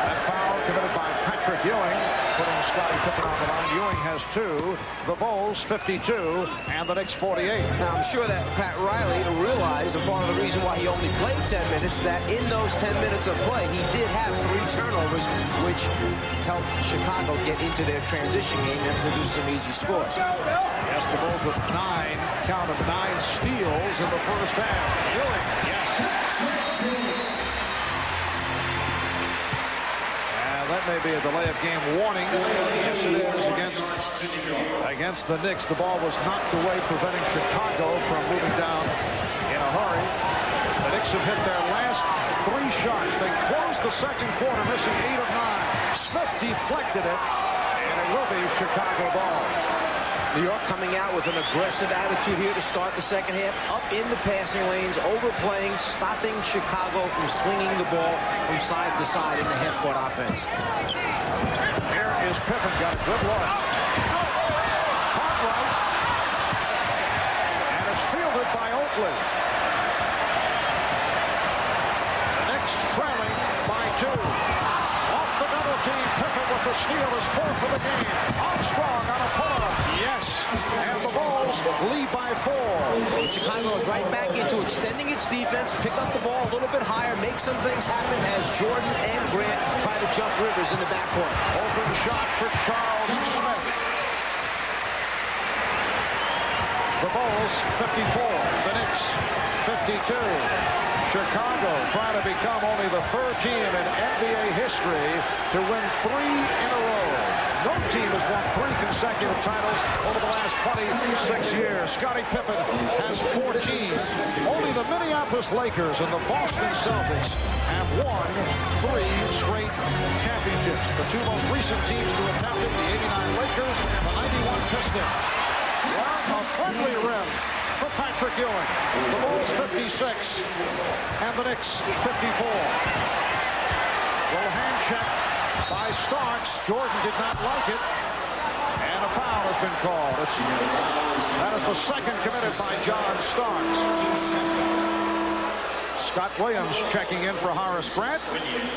That foul committed by Patrick Ewing, putting Scottie Pippen on the line. Ewing has 2. The Bulls 52 and the Knicks 48. Now, I'm sure that Pat Riley realized, and part of the reason why he only played 10 minutes, that in those 10 minutes of play, he did have 3 turnovers, which helped Chicago get into their transition game and produce some easy scores. Yes, the Bulls with 9 steals in the first half. Ewing, yes. That may be a delay of game warning. Yes, it is against the Knicks. The ball was knocked away, preventing Chicago from moving down in a hurry. The Knicks have hit their last 3 shots. They closed the second quarter, missing 8 of 9. Smith deflected it, and it will be Chicago ball. New York coming out with an aggressive attitude here to start the second half, up in the passing lanes, overplaying, stopping Chicago from swinging the ball from side to side in the half-court offense. Here is Pippen, got a good look. Cartwright, and it's fielded by Oakley. The Knicks trailing by 2. Off the double team, Pippen with the steal is 4 for the game. Armstrong on a pull-up. Yes, and the Bulls lead by 4. Chicago is right back into extending its defense, pick up the ball a little bit higher, make some things happen as Jordan and Grant try to jump Rivers in the backcourt. Open shot for Charles Smith. The Bulls 54, the Knicks Knicks 52. Chicago trying to become only the third team in NBA history to win 3 in a row. No team has won 3 consecutive titles over the last 26 years. Scottie Pippen has 14. Only the Minneapolis Lakers and the Boston Celtics have won 3 straight championships. The 2 most recent teams to attempt it, the 89 Lakers and the 91 Pistons. Well, a friendly rim for Patrick Ewing. The Bulls 56 and the Knicks 54. Little hand check by Starks. Jordan did not like it. And a foul has been called. That is the second committed by John Starks. Scott Williams checking in for Horace Grant.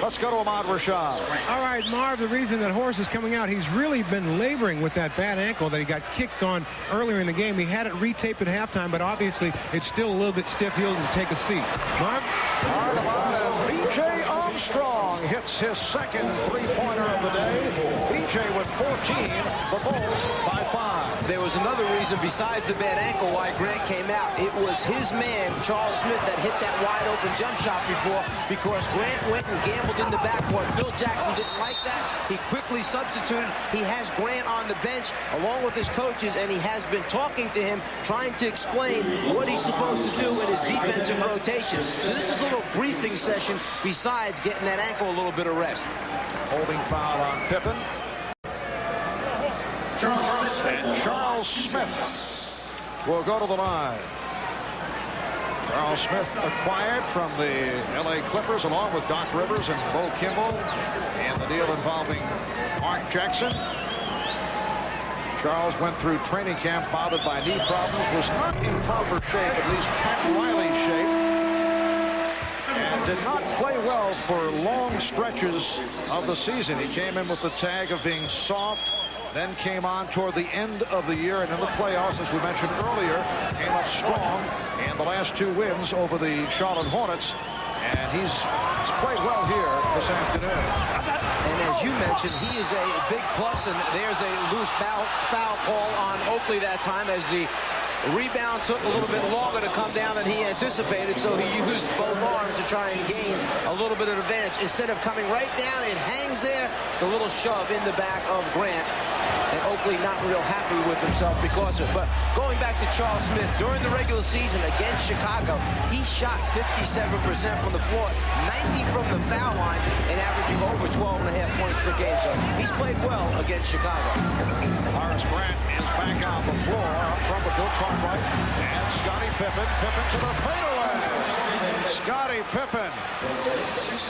Let's go to Ahmad Rashad. All right, Marv, the reason that Horace is coming out, he's really been laboring with that bad ankle that he got kicked on earlier in the game. He had it retaped at halftime, but obviously it's still a little bit stiff. He'll take a seat. Marv? All right, Ahmad, as B.J. Armstrong hits his second three-pointer of the day. B.J. with 14, the Bulls by 5. There was another reason besides the bad ankle why Grant came out. It was his man, Charles Smith, that hit that wide open jump shot before, because Grant went and gambled in the backcourt. Phil Jackson didn't like that. He quickly substituted. He has Grant on the bench along with his coaches, and he has been talking to him, trying to explain what he's supposed to do in his defensive rotation. So this is a little briefing session besides getting that ankle a little bit of rest. Holding foul on Pippen. And Charles Smith will go to the line. Charles Smith acquired from the L.A. Clippers along with Doc Rivers and Bo Kimball in the deal involving Mark Jackson. Charles went through training camp bothered by knee problems, was not in proper shape, at least Pat Riley's shape, and did not play well for long stretches of the season. He came in with the tag of being soft, then came on toward the end of the year, and in the playoffs, as we mentioned earlier, came up strong in the last 2 wins over the Charlotte Hornets, and he's played well here this afternoon. And as you mentioned, he is a big plus, and there's a loose foul call on Oakley that time as the rebound took a little bit longer to come down than he anticipated, so he used both arms to try and gain a little bit of advantage. Instead of coming right down, it hangs there, the little shove in the back of Grant. And Oakley not real happy with himself because of it. But going back to Charles Smith, during the regular season against Chicago, he shot 57% from the floor, 90 from the foul line, and averaging over 12.5 points per game. So he's played well against Chicago. Horace Grant is back on the floor up front with Bill Cartwright and Scottie Pippen. Pippen to the fadeaway. Scottie Pippen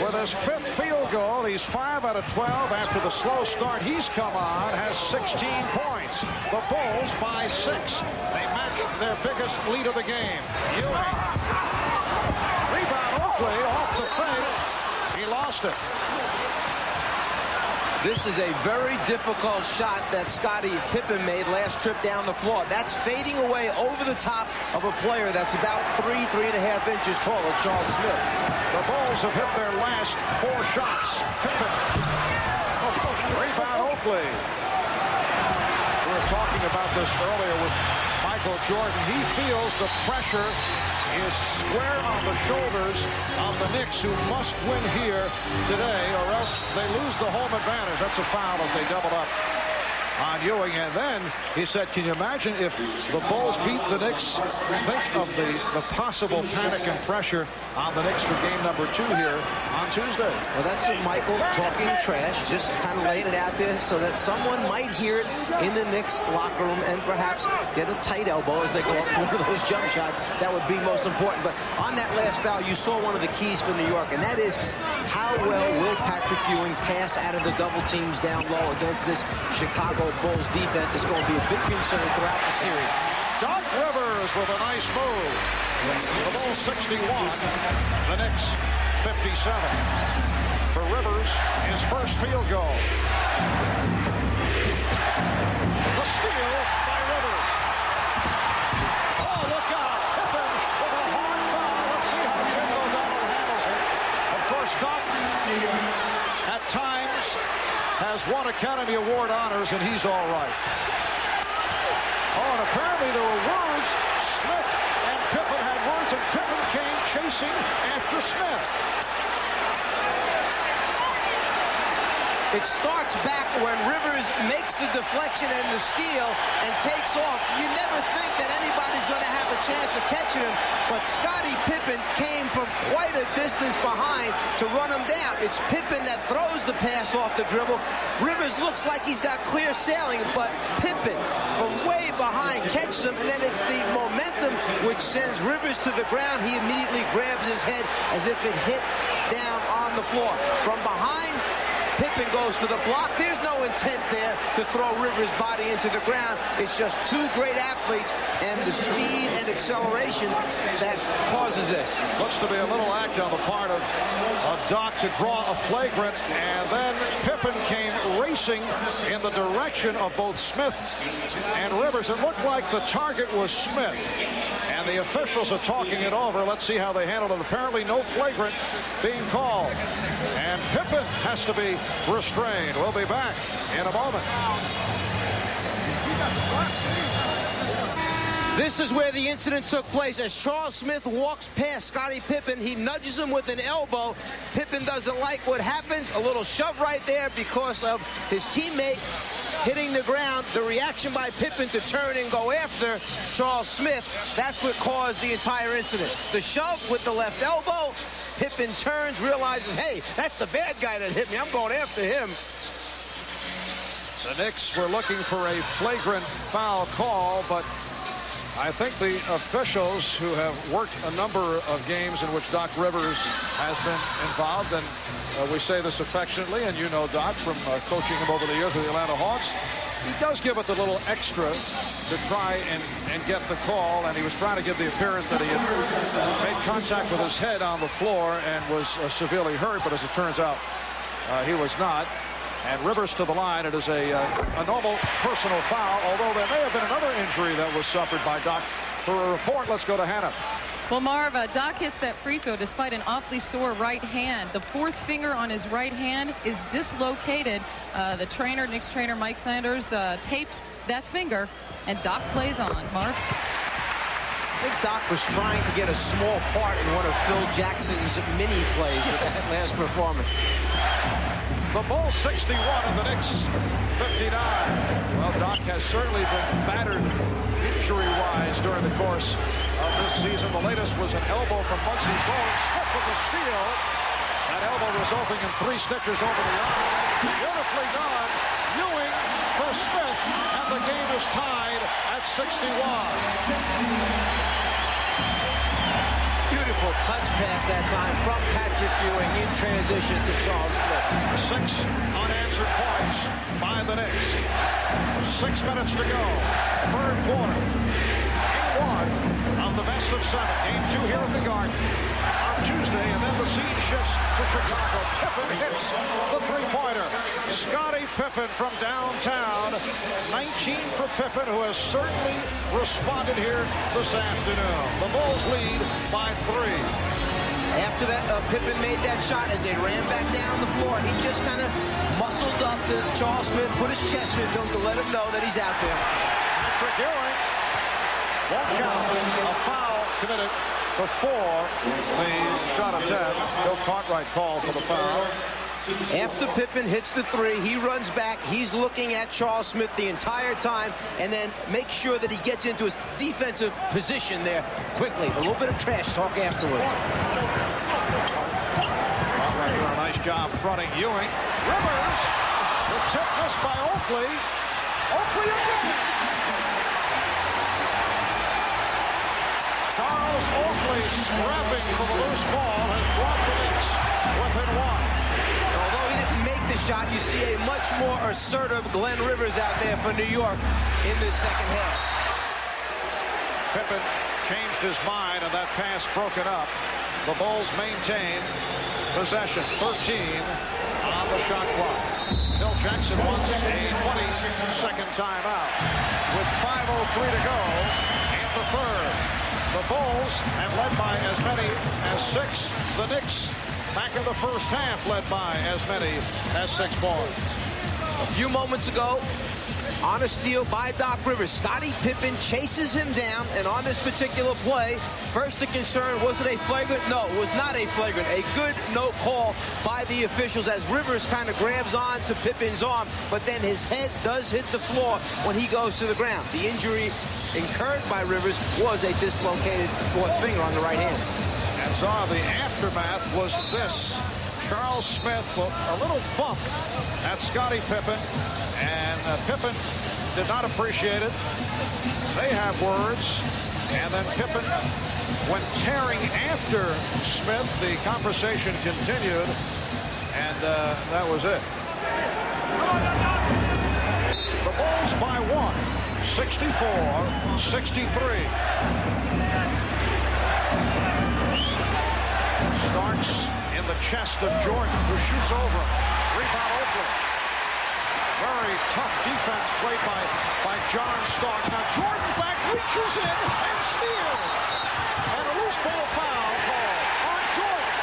with his 5th field goal. He's 5 out of 12 after the slow start he's come on, has 16 points. The Bulls by 6. They match their biggest lead of the game. Ewing. Rebound Oakley off the fake. He lost it. This is a very difficult shot that Scottie Pippen made last trip down the floor. That's fading away over the top of a player that's about 3.5 inches taller, Charles Smith. The Bulls have hit their last 4 shots. Pippen. Rebound Oakley. We were talking about this earlier with Michael Jordan. He feels the pressure is square on the shoulders of the Knicks, who must win here today or else they lose the home advantage. That's a foul as they double up on Ewing. And then he said, can you imagine if the Bulls beat the Knicks? Think of the possible panic and pressure on the Knicks for game number 2 here on Tuesday. Well, that's Michael talking trash, just kind of laying it out there so that someone might hear it in the Knicks locker room and perhaps get a tight elbow as they go up for one of those jump shots. That would be most important. But on that last foul, you saw one of the keys for New York, and that is how well will Patrick Ewing pass out of the double teams down low against this Chicago Bulls defense. Is going to be a big concern throughout the series. Doc Rivers with a nice move. The Bulls 61, the Knicks 57. For Rivers, his first field goal. The steal by Rivers. Oh, look out. Pippen with a hard foul. Let's see how Jim O'Donnell handles it. Of course, Doc at times has won Academy Award honors, and he's all right. Oh, and apparently there were words. Smith and Pippen had words It starts back when Rivers makes the deflection and the steal and takes off. You never think that anybody's going to have a chance of catching him, but Scottie Pippen came from quite a distance behind to run him down. It's Pippen that throws the pass off the dribble. Rivers looks like he's got clear sailing, but Pippen from way behind catches him, and then it's the momentum which sends Rivers to the ground. He immediately grabs his head as if it hit down on the floor. From behind, Pippen goes for the block. There's no intent there to throw Rivers' body into the ground. It's just two great athletes and the speed and acceleration that causes this. Looks to be a little act on the part of Doc to draw a flagrant, and then Pippen came racing in the direction of both Smith and Rivers. It looked like the target was Smith, and the officials are talking it over. Let's see how they handle it. Apparently no flagrant being called, and Pippen has to be restrained. We'll be back in a moment. This is where the incident took place. As Charles Smith walks past Scottie Pippen, he nudges him with an elbow. Pippen doesn't like what happens. A little shove right there because of his teammate hitting the ground. The reaction by Pippen to turn and go after Charles Smith, that's what caused the entire incident. The shove with the left elbow. Pippen turns, realizes, hey, that's the bad guy that hit me. I'm going after him. The Knicks were looking for a flagrant foul call, but I think the officials who have worked a number of games in which Doc Rivers has been involved, and we say this affectionately, and you know Doc from coaching him over the years with the Atlanta Hawks, he does give it the little extra to try and get the call, and he was trying to give the appearance that he had made contact with his head on the floor and was severely hurt, but as it turns out, he was not. And Rivers to the line. It is a normal personal foul, although there may have been another injury that was suffered by Doc. For a report, let's go to Hannah. Well, Marv, Doc hits that free throw despite an awfully sore right hand. The fourth finger on his right hand is dislocated. The trainer, Knicks trainer Mike Sanders, taped that finger, and Doc plays on. Marv? I think Doc was trying to get a small part in one of Phil Jackson's mini plays with that last performance. The Bulls 61 and the Knicks 59. Well, Doc has certainly been battered injury-wise during the course of this season. The latest was an elbow from Muggsy Bogues. Smith with the steal. That elbow resulting in 3 stitches over the arm. Beautifully done. Ewing for Smith, and the game is tied at 61. Beautiful touch pass that time from Patrick Ewing in transition to Charles Smith. 6 unanswered points by the Knicks. 6 minutes to go. Third quarter. Game 1 of the best of 7. Game 2 here at the Garden on Tuesday, and then the scene shifts to Chicago. Pippen hits the three-pointer. Scottie Pippen from downtown. 19 for Pippen, who has certainly responded here this afternoon. The Bulls lead by 3. After that, Pippen made that shot as they ran back down the floor. He just kind of muscled up to Charles Smith, put his chest into him to let him know that he's out there. Patrick Ewing won't count. A foul committed before the shot of death. Bill Cartwright called for the foul. After Pippen hits the 3, he runs back. He's looking at Charles Smith the entire time, and then makes sure that he gets into his defensive position there quickly. A little bit of trash talk afterwards. Cartwright doing a nice job fronting Ewing. Rivers, the tip missed by Oakley. Oakley again. Charles Oakley scrapping for the loose ball has brought the Knicks within 1. Although he didn't make the shot, you see a much more assertive Glenn Rivers out there for New York in this second half. Pippen changed his mind, and that pass broken up. The Bulls maintain possession. 13 on the shot clock. Phil Jackson wants a 20-second timeout with 5:03 to go in the third. The Bulls have led by as many as 6. The Knicks back in the first half led by as many as 6 points. A few moments ago, on a steal by Doc Rivers. Scottie Pippen chases him down, and on this particular play, first the concern, was it a flagrant? No, it was not a flagrant. A good no call by the officials as Rivers kind of grabs on to Pippen's arm, but then his head does hit the floor when he goes to the ground. The injury incurred by Rivers was a dislocated fourth finger on the right hand. And so the aftermath was this. Charles Smith, a little bump at Scottie Pippen, and Pippen did not appreciate it. They have words, and then Pippen went tearing after Smith. The conversation continued, and that was it. The Bulls by 1, 64-63. Starks in the chest of Jordan, who shoots over. Rebound Oakley. Very tough defense played by John Starks. Now Jordan back reaches in and steals. And a loose ball foul called on Jordan.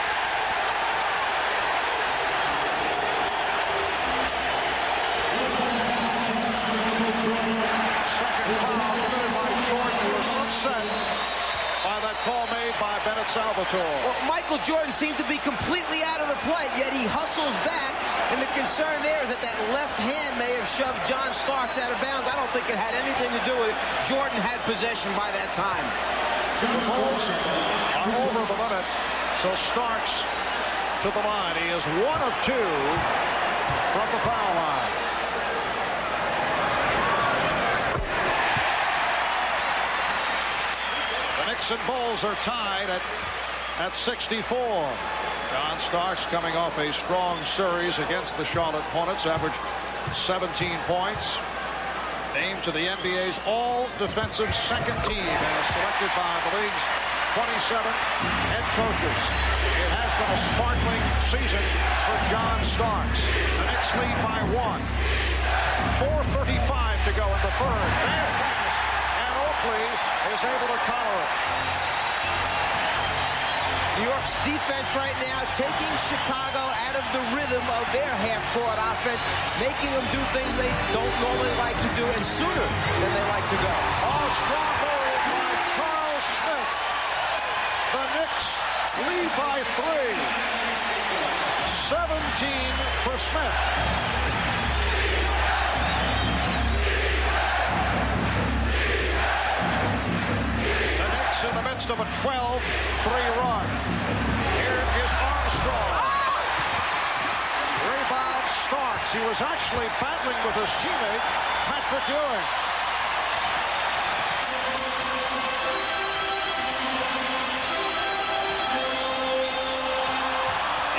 Second foul committed by Jordan, who was upset by that call made by Bennett Salvatore. Well, Michael Jordan seemed to be completely out of the play, yet he hustles back, and the concern there is that that left hand may have shoved John Starks out of bounds. I don't think it had anything to do with it. Jordan had possession by that time. The Bulls are over the limit, so Starks to the line. He is 1 of 2 from the foul line. Knicks and Bulls are tied at 64. John Starks coming off a strong series against the Charlotte Hornets, averaged 17 points. Named to the NBA's all-defensive second team as selected by the league's 27 head coaches. It has been a sparkling season for John Starks. The Knicks lead by 1. 4:35 to go in the third. Bad pass, and Oakley is able to counter it. New York's defense right now taking Chicago out of the rhythm of their half-court offense, making them do things they don't normally like to do, and sooner than they like to go. Oh, strong hold by Charles Smith. The Knicks lead by 3. 17 for Smith. In the midst of a 12-3 run. Here is Armstrong. Rebound Starks. He was actually battling with his teammate, Patrick Ewing.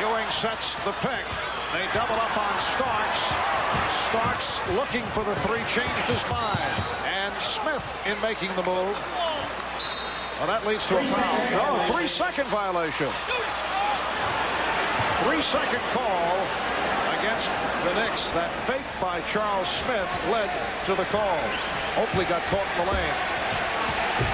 Ewing sets the pick. They double up on Starks. Starks looking for the 3, changed his mind. And Smith in making the move. Well, that leads to a foul. No, 3-second violation. 3-second call against the Knicks. That fake by Charles Smith led to the call. Oakley got caught in the lane.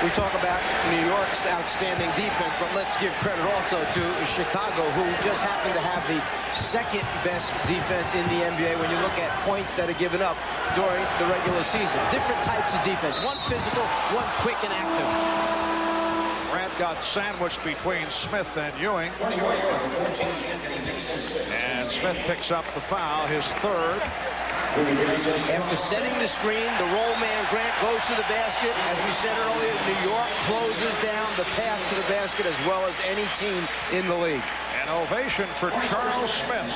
We talk about New York's outstanding defense, but let's give credit also to Chicago, who just happened to have the second best defense in the NBA when you look at points that are given up during the regular season. Different types of defense. One physical, one quick and active. Grant got sandwiched between Smith and Ewing. And Smith picks up the foul, his third. After setting the screen, the roll man Grant goes to the basket. As we said earlier, New York closes down the path to the basket as well as any team in the league. An ovation for Charles Smith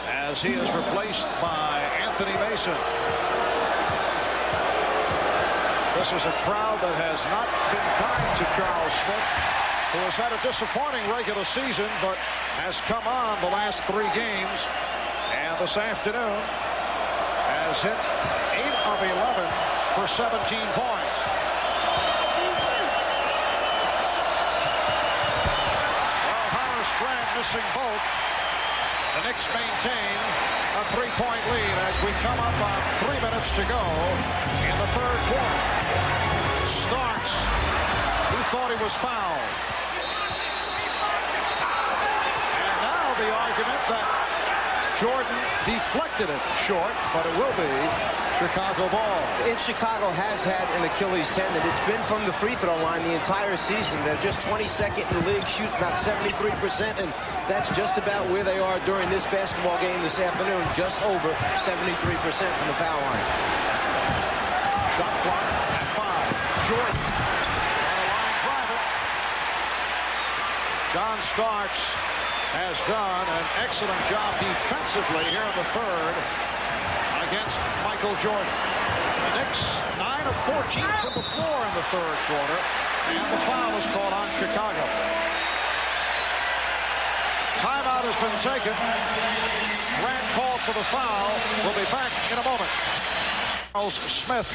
as he is replaced by Anthony Mason. This is a crowd that has not been kind to Charles Smith, who has had a disappointing regular season, but has come on the last 3 games. And this afternoon has hit 8 of 11 for 17 points. Well, Horace Grant missing both. The Knicks maintain a 3-point lead as we come up on 3 minutes to go in the third quarter. Starks, he thought he was fouled. And now the argument that Jordan deflected it short, but it will be Chicago ball. If Chicago has had an Achilles tendon, it's been from the free throw line the entire season. They're just 22nd in the league, shooting about 73%, and that's just about where they are during this basketball game this afternoon, just over 73% from the foul line. Shot clock at 5. Jordan on a line driver. John Starks has done an excellent job defensively here in the third against Michael Jordan. The Knicks 9 of 14 from the floor in the third quarter, and the foul is called on Chicago. Timeout has been taken. Grant called for the foul. We'll be back in a moment. Charles Smith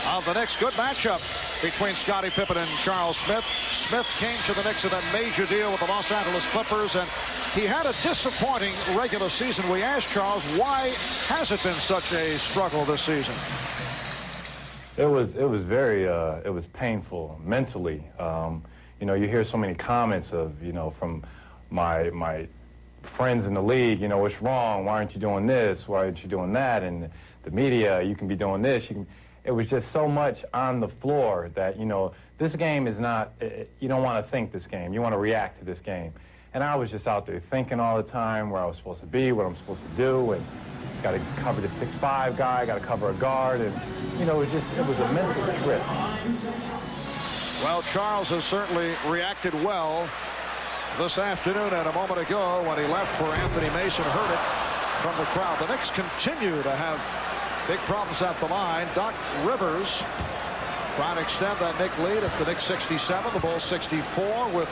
of the Knicks. Good matchup between Scottie Pippen and Charles Smith. Smith came to the Knicks in that major deal with the Los Angeles Clippers, and he had a disappointing regular season. We asked Charles, why has it been such a struggle this season? It was very it was painful mentally. You know, you hear so many comments of, you know, from my friends in the league, you know, what's wrong? Why aren't you doing this? Why aren't you doing that? And the media, you can be doing this. It was just so much on the floor that, you know, this game is not, you don't want to think this game. You want to react to this game. And I was just out there thinking all the time where I was supposed to be, what I'm supposed to do, and got to cover the 6'5" guy, got to cover a guard, and, you know, it was a mental trip. Well, Charles has certainly reacted well this afternoon and a moment ago when he left for Anthony Mason, heard it from the crowd. The Knicks continue to have big problems at the line. Doc Rivers trying to extend that Knicks lead. It's the Knicks 67, the Bulls 64 with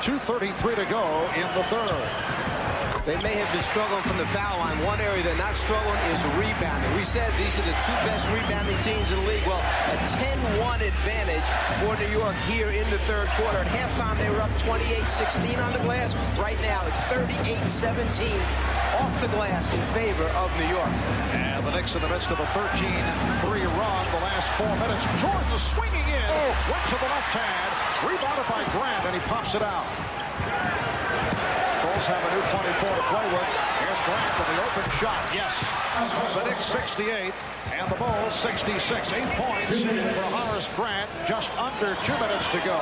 2:33 to go in the third. They may have been struggling from the foul line. One area they're not struggling is rebounding. We said these are the two best rebounding teams in the league. Well, a 10-1 advantage for New York here in the third quarter. At halftime, they were up 28-16 on the glass. Right now, it's 38-17 off the glass in favor of New York. And the Knicks in the midst of a 13-3 run the last 4 minutes. Jordan swinging in, went to the left hand, rebounded by Grant, and he pops it out. Bulls have a new 24 to play with. Here's Grant for the open shot. Yes. The Knicks 68 and the Bulls 66. 8 points for Horace Grant. Just under 2 minutes to go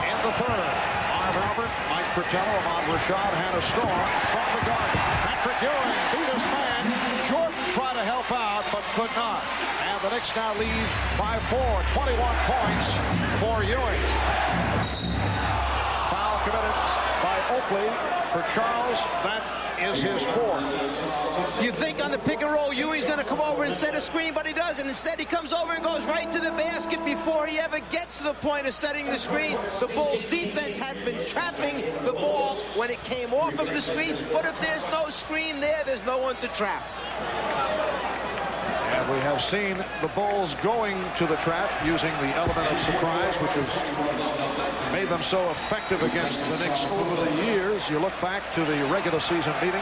in the third. Marv Albert, Mike Fratello, Ahmad Rashad, Hannah Storm from the Garden. Patrick Ewing beat his man. Jordan tried to help out, but could not. And the Knicks now lead by 4. 21 points for Ewing. Foul committed by Oakley for Charles. That is his fourth. You think on the pick and roll, Ewing's going to come over and set a screen, but he doesn't. Instead, he comes over and goes right to the basket before he ever gets to the point of setting the screen. The Bulls' defense had been trapping the ball when it came off of the screen, but if there's no screen there, there's no one to trap. And we have seen the Bulls going to the trap using the element of surprise, which has made them so effective against the Knicks over the years. You look back to the regular season meeting,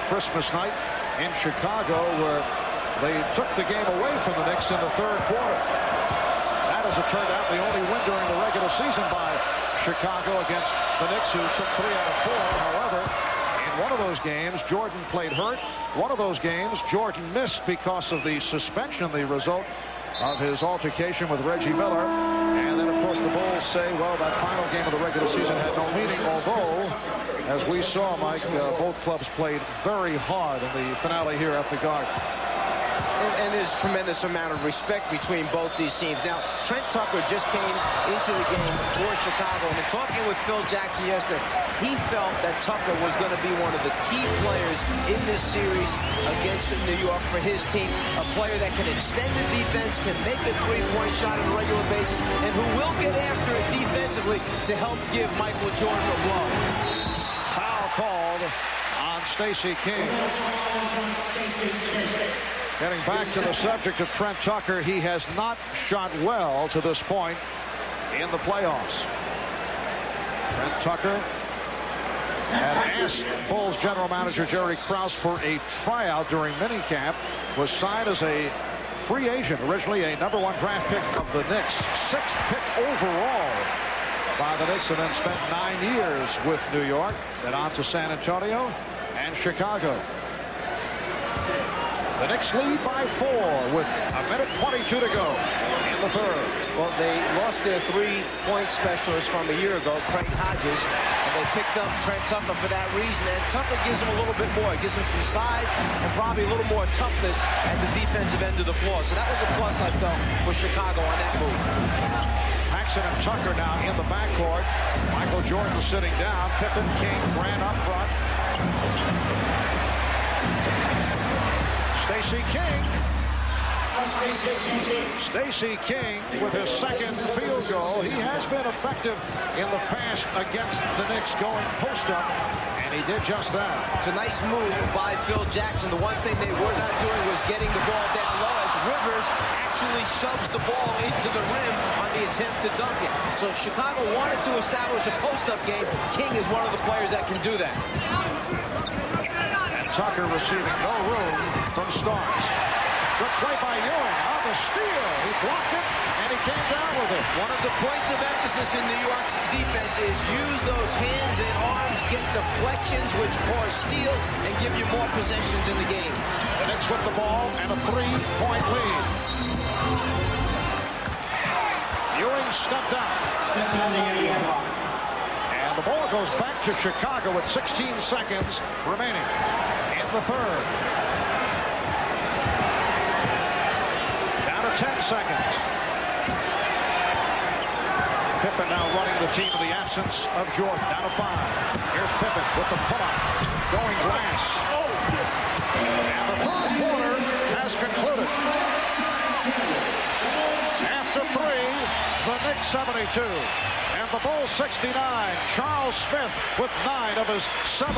Christmas night in Chicago, where they took the game away from the Knicks in the third quarter. That, as it turned out, the only win during the regular season by Chicago against the Knicks, who took 3 out of 4. However, one of those games, Jordan played hurt. One of those games, Jordan missed because of the suspension, the result of his altercation with Reggie Miller. And then, of course, the Bulls say, well, that final game of the regular season had no meaning, although, as we saw, Mike, both clubs played very hard in the finale here at the Garden. And there's a tremendous amount of respect between both these teams. Now, Trent Tucker just came into the game for Chicago, and in talking with Phil Jackson yesterday, he felt that Tucker was going to be one of the key players in this series against New York for his team, a player that can extend the defense, can make a three-point shot on a regular basis, and who will get after it defensively to help give Michael Jordan a blow. Foul called on Stacey King. Getting back to the subject of Trent Tucker, he has not shot well to this point in the playoffs. Trent Tucker had asked Bulls general manager Jerry Krause for a tryout during minicamp, was signed as a free agent, originally a #1 draft pick of the Knicks, 6th pick overall by the Knicks, and then spent 9 years with New York, then on to San Antonio and Chicago. The Knicks lead by 4 with a minute 22 to go in the third. Well, they lost their three-point specialist from a year ago, Craig Hodges, and they picked up Trent Tucker for that reason. And Tucker gives them a little bit more. It gives them some size and probably a little more toughness at the defensive end of the floor. So that was a plus, I felt, for Chicago on that move. Paxson and Tucker now in the backcourt. Michael Jordan sitting down. Pippen, King, Grant up front. Stacey King. Stacey King with his second field goal. He has been effective in the past against the Knicks going post-up, and he did just that. It's a nice move by Phil Jackson. The one thing they were not doing was getting the ball down low as Rivers actually shoves the ball into the rim on the attempt to dunk it. So Chicago wanted to establish a post-up game. King is one of the players that can do that. And Tucker receiving no room from Starks. Good play by Ewing on the steal. He blocked it, and he came down with it. One of the points of emphasis in New York's defense is use those hands and arms, get deflections, which cause steals, and give you more possessions in the game. The Knicks with the ball and a 3-point lead. Ewing stepped out. And the ball goes back to Chicago with 16 seconds remaining in the third. 10 seconds. Pippen now running the team in the absence of Jordan. Down to 5. Here's Pippen with the pull-up. Going glass. And the third quarter has concluded. After 3, the Knicks 72. And the Bulls 69. Charles Smith with 9 of his 17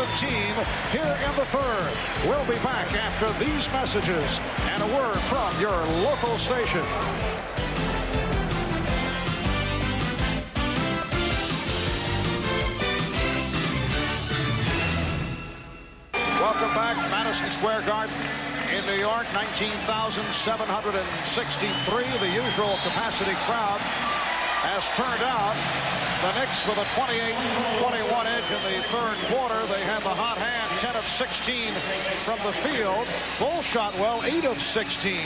here in the third. We'll be back after these messages and a word from your local station. Welcome back, Madison Square Garden in New York. 19,763, the usual capacity crowd. As turned out, the Knicks with a 28-21 edge in the third quarter. They had the hot hand, 10 of 16 from the field. Bulls shot well, 8 of 16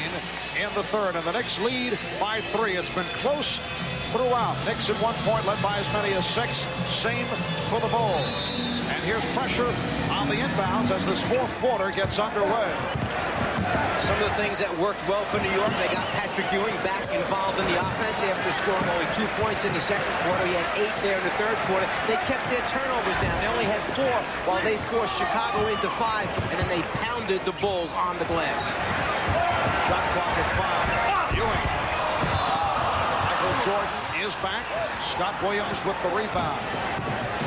in the third, and the Knicks lead by 3. It's been close throughout. Knicks at one point led by as many as 6. Same for the Bulls. And here's pressure on the inbounds as this fourth quarter gets underway. Some of the things that worked well for New York, they got Patrick Ewing back involved in the offense after scoring only 2 points in the second quarter. He had 8 there in the third quarter. They kept their turnovers down. They only had 4 while they forced Chicago into 5, and then they pounded the Bulls on the glass. Shot clock at 5. Ewing. Michael Jordan is back. Scott Williams with the rebound.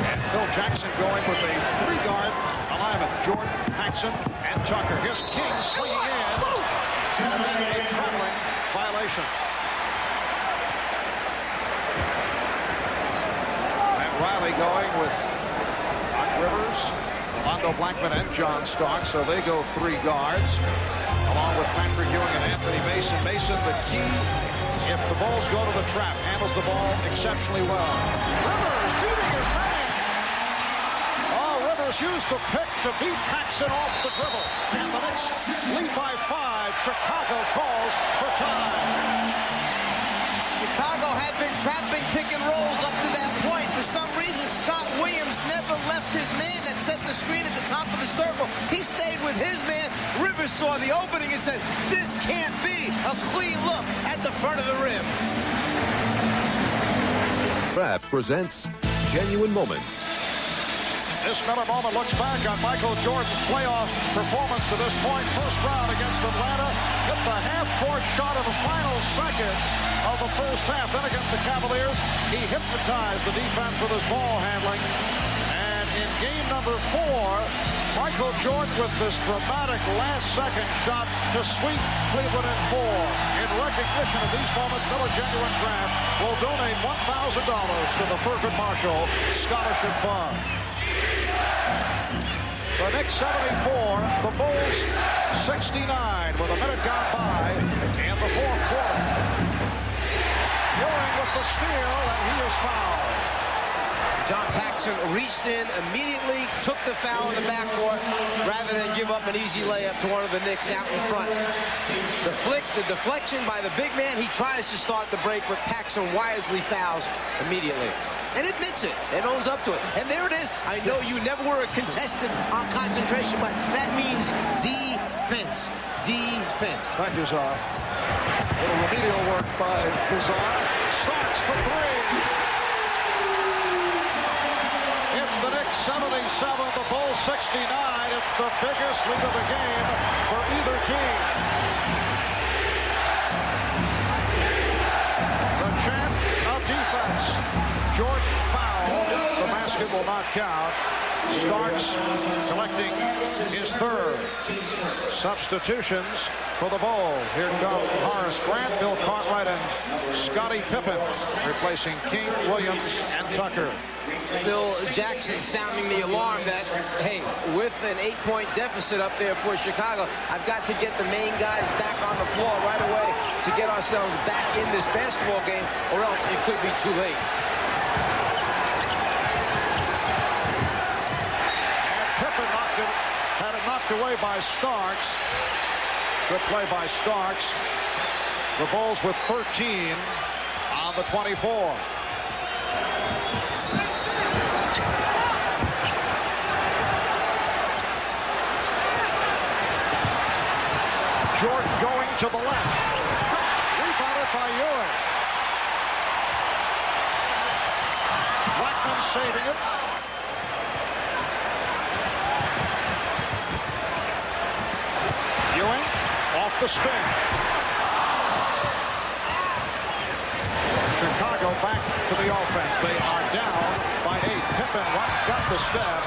And Phil Jackson going with a 3-guard alignment. Jordan, Paxson, and Tucker. Here's King swinging in. A traveling violation. And Riley going with Rivers, Mondo Blackman, and John Stark. So they go 3 guards, along with Patrick Ewing and Anthony Mason. Mason, the key, if the Bulls go to the trap, handles the ball exceptionally well. Rivers beating his man. Rivers used the pick to beat Paxson off the dribble. And the Knicks lead by 5. Chicago calls for time. Chicago had been trapping pick and rolls up to that point. For some reason, Scott Williams never left his man that set the screen at the top of the circle. He stayed with his man. Rivers saw the opening and said, this can't be a clean look at the front of the rim. Draft presents Genuine Moments. This Miller moment looks back on Michael Jordan's playoff performance to this point. First round against Atlanta. Hit the half-court shot in the final seconds of the first half. Then against the Cavaliers, he hypnotized the defense with his ball handling. And in game number 4, Michael Jordan with this dramatic last-second shot to sweep Cleveland in 4. In recognition of these moments, Miller Genuine Draft will donate $1,000 to the Thurgood Marshall Scholarship Fund. The Knicks 74, the Bulls 69 with a minute gone by in the fourth quarter. Ewing with the steal, and he is fouled. John Paxson reached in immediately, took the foul in the backcourt, rather than give up an easy layup to one of the Knicks out in front. The flick, the deflection by the big man, he tries to start the break, but Paxson wisely fouls immediately. And admits it, and owns up to it. And there it is. I know you never were a contestant on concentration, but that means defense. Defense. Thank you, Czar. Little remedial work by Czar. Starks for three. It's the Knicks 77, the Bulls 69. It's the biggest lead of the game for either team. The champ of defense. Jordan foul. The basket will not count. Starks collecting his third. Substitutions for the Bulls. Here come Horace Grant, Bill Cartwright, and Scottie Pippen, replacing King, Williams, and Tucker. Phil Jackson sounding the alarm that, hey, with an 8-point deficit up there for Chicago, I've got to get the main guys back on the floor right away to get ourselves back in this basketball game, or else it could be too late. Had it knocked away by Starks. Good play by Starks. The Bulls with 13 on the 24. Jordan going to the left. Rebounded by Ewing. Blackman saving it. Ewing off the spin. Chicago back to the offense. They are down by 8. Pippen got the step.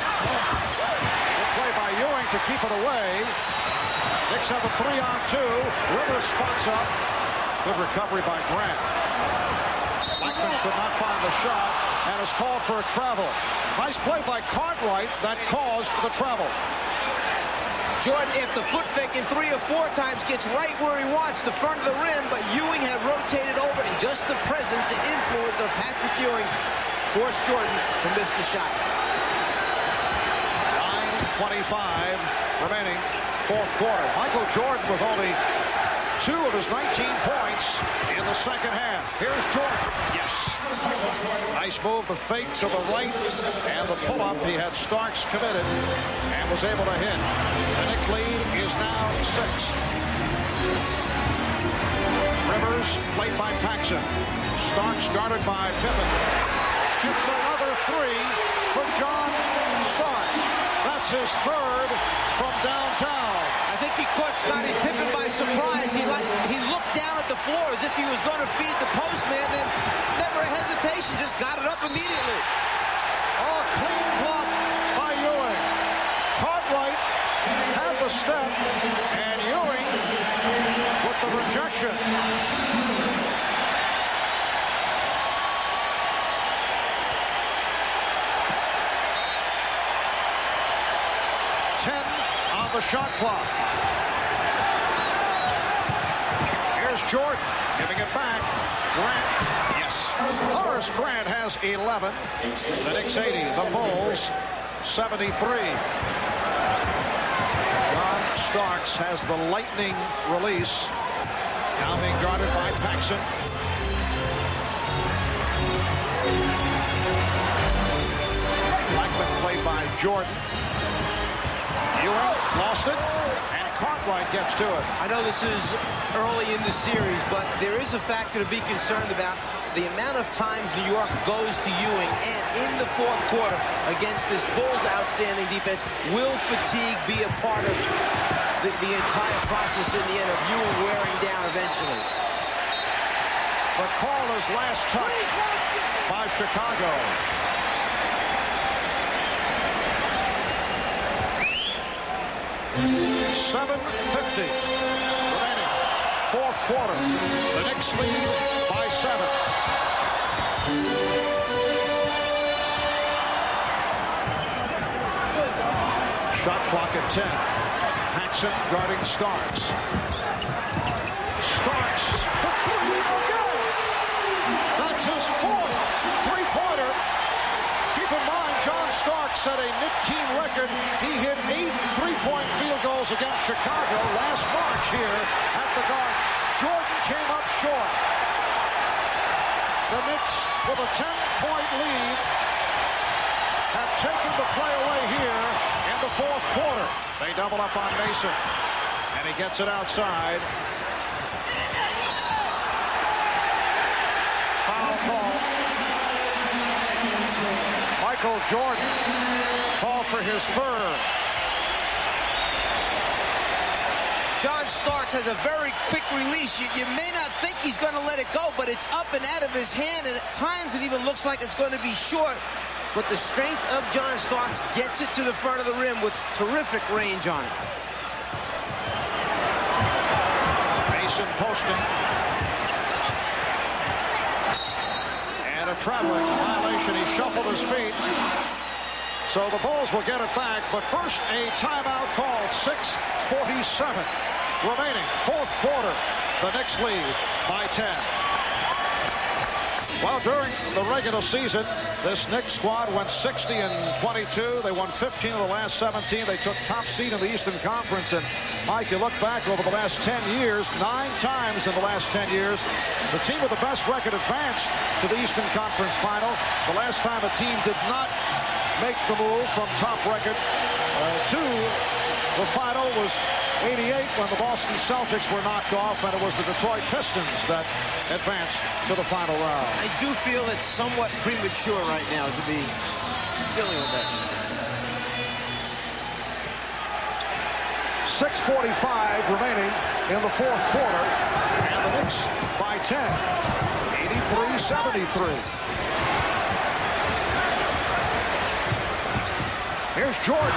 Good play by Ewing to keep it away. Knicks have a 3-on-2. Rivers spots up. Good recovery by Grant. Blackman could not find the shot and is called for a travel. Nice play by Cartwright that caused the travel. Jordan, after foot faking 3 or 4 times, gets right where he wants, the front of the rim, but Ewing had rotated over, and just the presence and influence of Patrick Ewing forced Jordan to miss the shot. 9:25 remaining, fourth quarter. Michael Jordan with only 2 of his 19 points in the second half. Here's Jordan. Yes. Nice move, the fake to the right, and the pull-up. He had Starks committed and was able to hit. The Knicks lead is now 6. Rivers played by Paxson. Starks guarded by Pippen. Gets another 3 for John Starks. That's his third from downtown. I think he caught Scottie Pippen by surprise. He looked down at the floor as if he was going to feed the postman, then never a hesitation, just got it up immediately. Oh, clean block by Ewing. Cartwright had the step, and Ewing with the rejection. On the shot clock. Here's Jordan giving it back. Grant, yes. Horace Grant has 11. The Knicks 80. The Bulls 73. John Starks has the lightning release. Now being guarded by Paxson. Blackman played by Jordan. Ewing lost it, and Cartwright gets to it. I know this is early in the series, but there is a factor to be concerned about. The amount of times New York goes to Ewing, and in the fourth quarter against this Bulls outstanding defense, will fatigue be a part of the entire process in the end of Ewing wearing down eventually? The call is last touch by Chicago. 7:50 remaining, fourth quarter. The Knicks lead by 7. Shot clock at 10. Paxson guarding Starks. Starks for 3, no good. That's his 4th 3-pointer. Keep set a Knicks team record. He hit 8 3-point field goals against Chicago last March here at the Garden. Jordan came up short. The Knicks, with a 10-point lead, have taken the play away here in the fourth quarter. They double up on Mason, and he gets it outside. Foul call. Michael Jordan called for his third. John Starks has a very quick release. You may not think he's going to let it go, but it's up and out of his hand, and at times it even looks like it's going to be short. But the strength of John Starks gets it to the front of the rim with terrific range on it. Mason posting. And a traveling violation. He shuffled his feet. So the Bulls will get it back, but first a timeout called. 6:47 remaining, fourth quarter. The Knicks lead by 10. Well, during the regular season, this Knicks squad went 60-22. They won 15 of the last 17. They took top seed in the Eastern Conference. And Mike, you look back over the last 10 years, 9 times in the last 10 years, the team with the best record advanced to the Eastern Conference Final. The last time a team did not make the move from top record to the final was 88 when the Boston Celtics were knocked off, and it was the Detroit Pistons that advanced to the final round. I do feel it's somewhat premature right now to be dealing with that. 6:45 remaining in the fourth quarter, and the Knicks by 10, 83-73. Here's Jordan.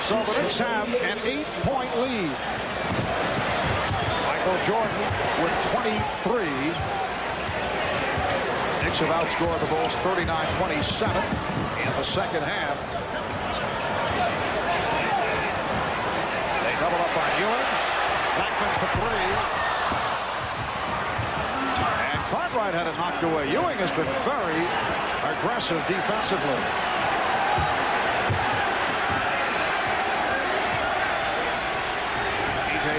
So the Knicks have an 8-point lead. Michael Jordan with 23. Knicks have outscored the Bulls 39-27 in the second half. They double up on Ewing. Blackman for three. And Cartwright had it knocked away. Ewing has been very aggressive defensively.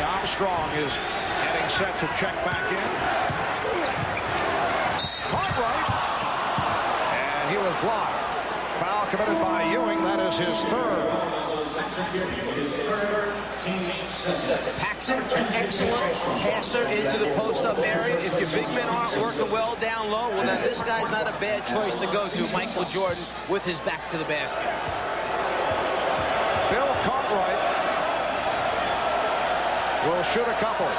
Armstrong is getting set to check back in. Cartwright. And he was blocked. Foul committed by Ewing. That is his third. Paxson, an excellent passer into the post-up area. If your big men aren't working well down low, well, then this guy's not a bad choice to go to. Michael Jordan with his back to the basket. Bill Cartwright will shoot a couple.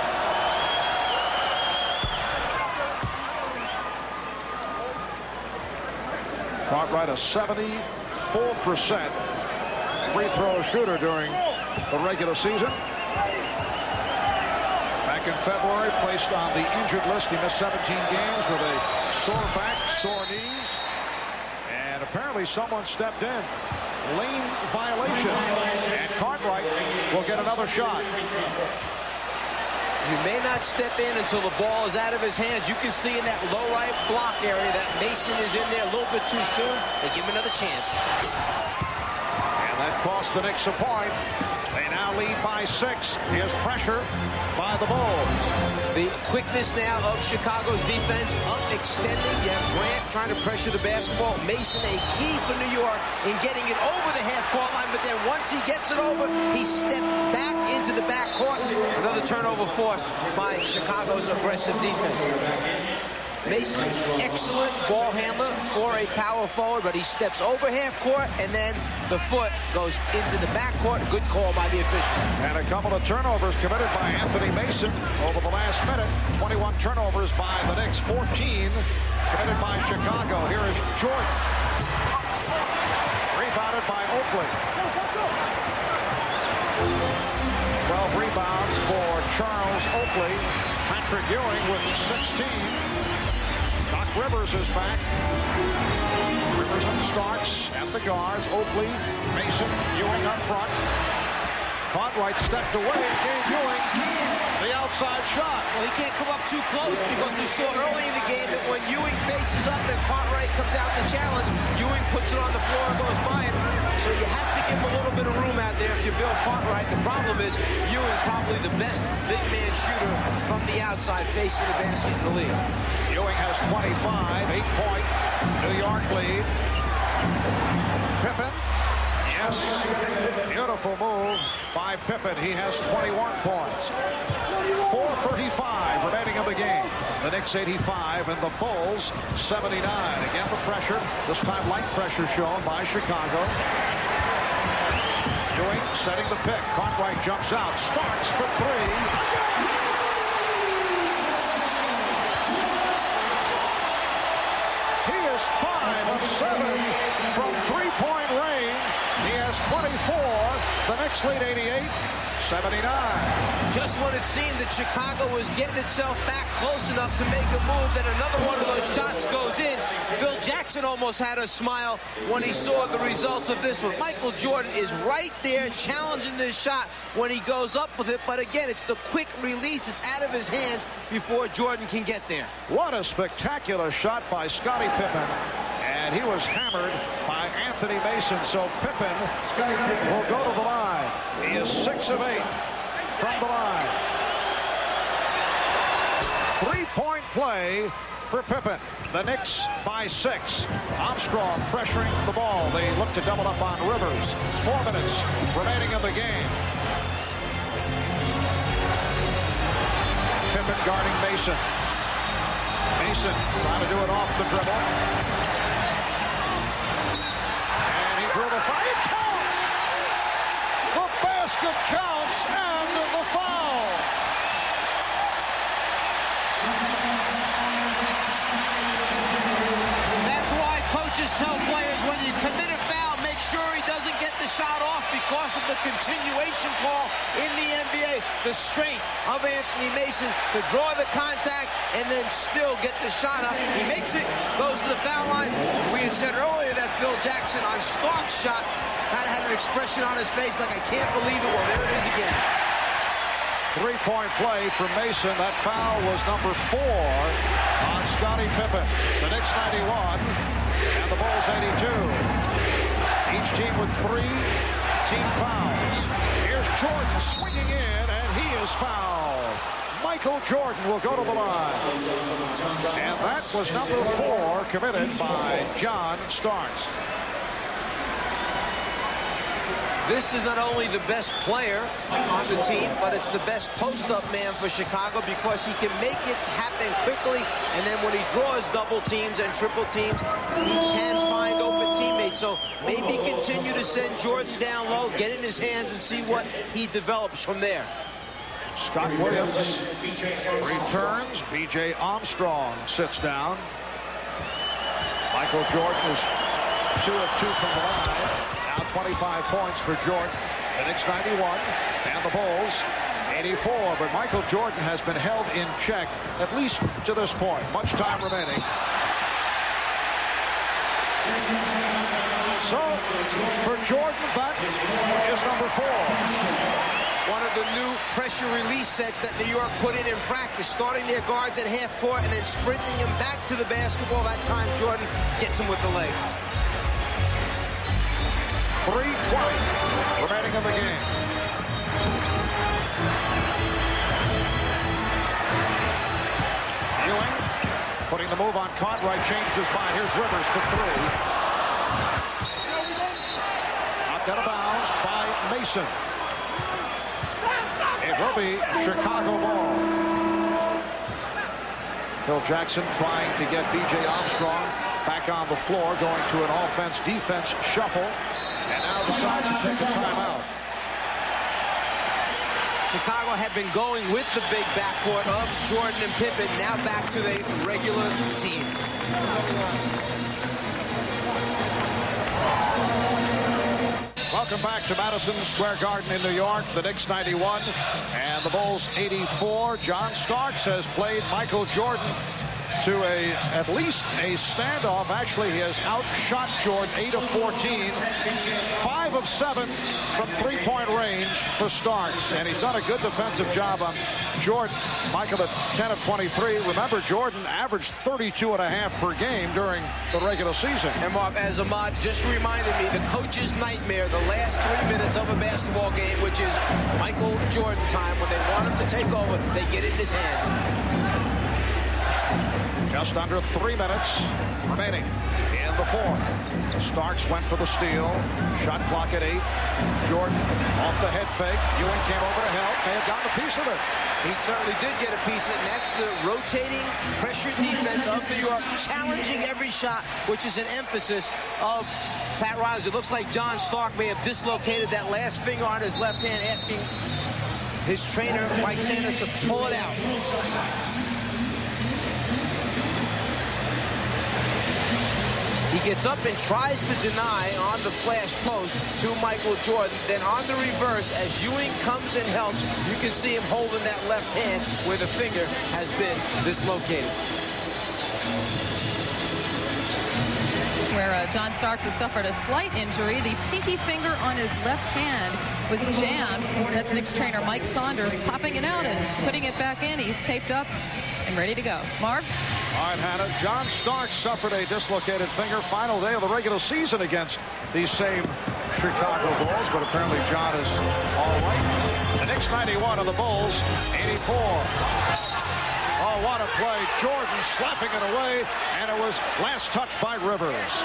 Cartwright, a 74% free throw shooter during the regular season. Back in February, placed on the injured list. He missed 17 games with a sore back, sore knees. And apparently someone stepped in. Lane violation. And Cartwright will get another shot. You may not step in until the ball is out of his hands. You can see in that low right block area that Mason is in there a little bit too soon. They give him another chance. And that cost the Knicks a point. They now lead by 6. Here's pressure by the Bulls. The quickness now of Chicago's defense up extending. You have Grant trying to pressure the basketball. Mason, a key for New York in getting it over the half-court line, but then once he gets it over, he stepped back into the backcourt. Another turnover forced by Chicago's aggressive defense. Mason, excellent ball handler for a power forward, but he steps over half court, and then the foot goes into the backcourt. Good call by the official. And a couple of turnovers committed by Anthony Mason over the last minute. 21 turnovers by the Knicks, 14 committed by Chicago. Here is Jordan. Rebounded by Oakley. 12 rebounds for Charles Oakley. Patrick Ewing with 16. Doc Rivers is back. Rivers and Starks at the guards. Oakley, Mason, Ewing up front. Cartwright stepped away and gave Ewing the outside shot. Well, he can't come up too close because we saw early in the game that when Ewing faces up and Cartwright comes out to challenge, Ewing puts it on the floor and goes by him. So you have to give him a little bit of room out there if you're Bill Cartwright. The problem is Ewing probably the best big man shooter from the outside facing the basket in the league. Ewing has 25, 8-point New York lead. Pippen. Yes, beautiful move by Pippen. He has 21 points. 4:35 remaining in the game. The Knicks 85 and the Bulls 79. Again, the pressure, this time light pressure shown by Chicago. Ewing setting the pick. Cartwright jumps out. Starks for three. He is 5 of 7 from three-point range. He has 24. The Knicks lead 88-79. Just when it seemed that Chicago was getting itself back close enough to make a move, that another one of those shots goes in. Phil Jackson almost had a smile when he saw the results of this one. Michael Jordan is right there challenging this shot when he goes up with it. But again, it's the quick release. It's out of his hands before Jordan can get there. What a spectacular shot by Scottie Pippen. And he was hammered by Anthony Mason. So Pippen will go to the line. He is 6 of 8 from the line. Three-point play for Pippen. The Knicks by 6. Armstrong pressuring the ball. They look to double up on Rivers. 4 minutes remaining in the game. Pippen guarding Mason. Mason trying to do it off the dribble. Through the foul. It counts! The basket counts and the foul. That's why coaches tell players when you commit a foul, make sure he doesn't get the shot off because of the continuation call in the NBA. The strength of Anthony Mason to draw the contact and then still get the shot up. He makes it, goes to the foul line. We had said earlier that Phil Jackson on Stark's shot kind of had an expression on his face like, I can't believe it. Well, there it is again. Three-point play for Mason. That foul was number 4 on Scottie Pippen. The Knicks 91 and the Bulls 82. Each team with 3 team fouls. Here's Jordan swinging in, and he is fouled. Michael Jordan will go to the line. And that was number 4 committed by John Starks. This is not only the best player on the team, but it's the best post-up man for Chicago because he can make it happen quickly, and then when he draws double teams and triple teams, he can find open teammates. So maybe continue to send Jordan down low, get in his hands, and see what he develops from there. Scott Williams returns. B.J. Armstrong sits down. Michael Jordan is 2 of 2 from the line. Now 25 points for Jordan. The Knicks 91 and the Bulls 84. But Michael Jordan has been held in check at least to this point. Much time remaining. So for Jordan, that is number 4. One of the new pressure release sets that New York put in practice, starting their guards at half court and then sprinting him back to the basketball. That time Jordan gets him with the leg. 3:20 remaining in the game. Ewing putting the move on Cartwright, changed his mind. Here's Rivers for 3. Knocked out of bounds by Mason. It will be Chicago ball. Phil Jackson trying to get B.J. Armstrong back on the floor, going to an offense-defense shuffle, and now decides to take a timeout. Chicago had been going with the big backcourt of Jordan and Pippen, now back to the regular team. Welcome back to Madison Square Garden in New York. The Knicks 91 and the Bulls 84. John Starks has played Michael Jordan to at least a standoff. Actually, he has outshot Jordan 8 of 14, 5 of 7 from three-point range for Starks, and he's done a good defensive job on Jordan. Michael at 10 of 23. Remember, Jordan averaged 32.5 per game during the regular season. And Mark, as Ahmad just reminded me, the coach's nightmare, the last 3 minutes of a basketball game, which is Michael Jordan time. When they want him to take over, they get it in his hands. Just under 3 minutes remaining in the fourth. Starks went for the steal. Shot clock at 8. Jordan off the head fake. Ewing came over to help. May have gotten a piece of it. He certainly did get a piece of it, and that's the rotating pressure defense of New York, challenging every shot, which is an emphasis of Pat Riley's. It looks like John Stark may have dislocated that last finger on his left hand, asking his trainer, Mike Sanders, to pull it out. He gets up and tries to deny on the flash post to Michael Jordan. Then on the reverse, as Ewing comes and helps, you can see him holding that left hand where the finger has been dislocated. Where John Starks has suffered a slight injury. The pinky finger on his left hand was jammed. That's Knicks trainer Mike Saunders popping it out and putting it back in. He's taped up and ready to go. Mark? All right, Hannah. John Starks suffered a dislocated finger. Final day of the regular season against these same Chicago Bulls, but apparently John is all right. The Knicks 91 and the Bulls 84. Oh, what a play. Jordan slapping it away, and it was last touched by Rivers.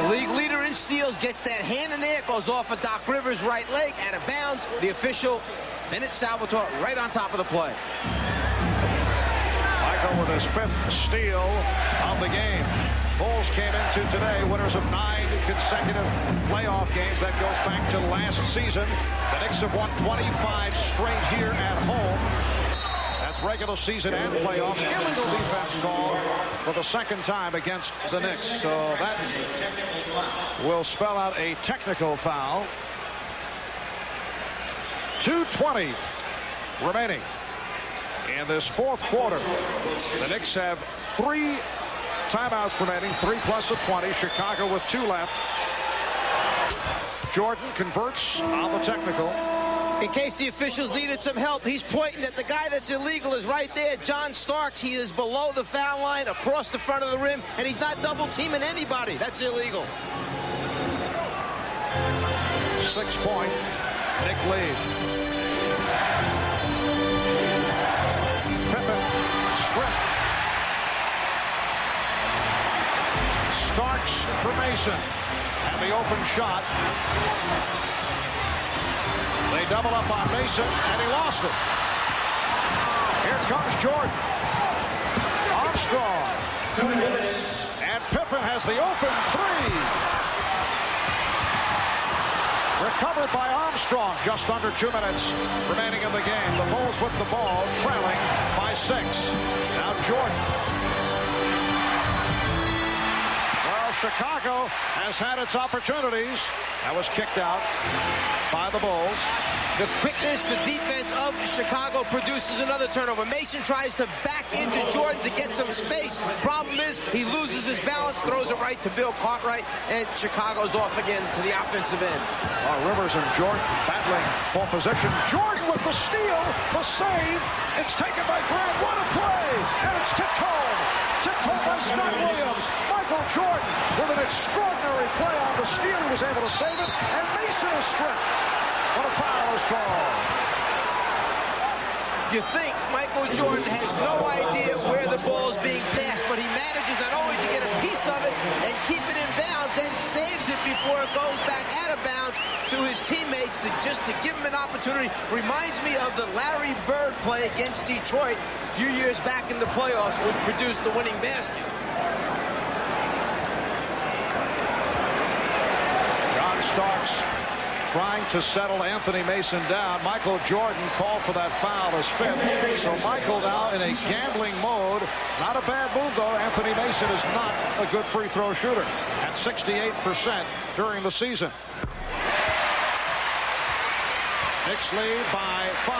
The league leader in steals gets that hand in there, goes off of Doc Rivers' right leg, out of bounds. The official, Bennett Salvatore, right on top of the play. Michael with his 5th steal of the game. Bulls came into today winners of 9 consecutive playoff games. That goes back to last season. The Knicks have won 25 straight here at home. That's regular season and playoffs. Illegal defense call for the second time against the Knicks. So that will spell out a technical foul. 2:20 remaining in this fourth quarter. The Knicks have 3 timeouts remaining, 3 plus a 20. Chicago with 2 left. Jordan converts on the technical. In case the officials needed some help, he's pointing at the guy that's illegal is right there, John Starks. He is below the foul line, across the front of the rim, and he's not double teaming anybody. That's illegal. 6-point Knick lead. Pippen, strip. Starks for Mason. And the open shot. They double up on Mason, and he lost it. Here comes Jordan. Armstrong. And Pippen has the open 3. Recovered by Armstrong. Just under 2 minutes remaining in the game. The Bulls with the ball, trailing by 6. Now Jordan. Well, Chicago has had its opportunities. That was kicked out by the Bulls. The quickness, the defense of Chicago produces another turnover. Mason tries to back into Jordan to get some space. Problem is, he loses his balance, throws it right to Bill Cartwright, and Chicago's off again to the offensive end. Rivers and Jordan battling for position. Jordan with the steal, the save. It's taken by Grant. What a play! And it's tipped home. Tipped home by Scott Williams. Michael Jordan with an extraordinary play on the steal. He was able to save it, and Mason is stripped. What a foul is called. You think Michael Jordan has no idea where the ball is being passed, but he manages not only to get a piece of it and keep it in bounds, then saves it before it goes back out of bounds to his teammates just to give him an opportunity. Reminds me of the Larry Bird play against Detroit a few years back in the playoffs, which produced the winning basket. John Starks trying to settle Anthony Mason down. Michael Jordan called for that foul as 5th. So Michael now in a gambling mode. Not a bad move, though. Anthony Mason is not a good free throw shooter at 68% during the season. Knicks lead by 5.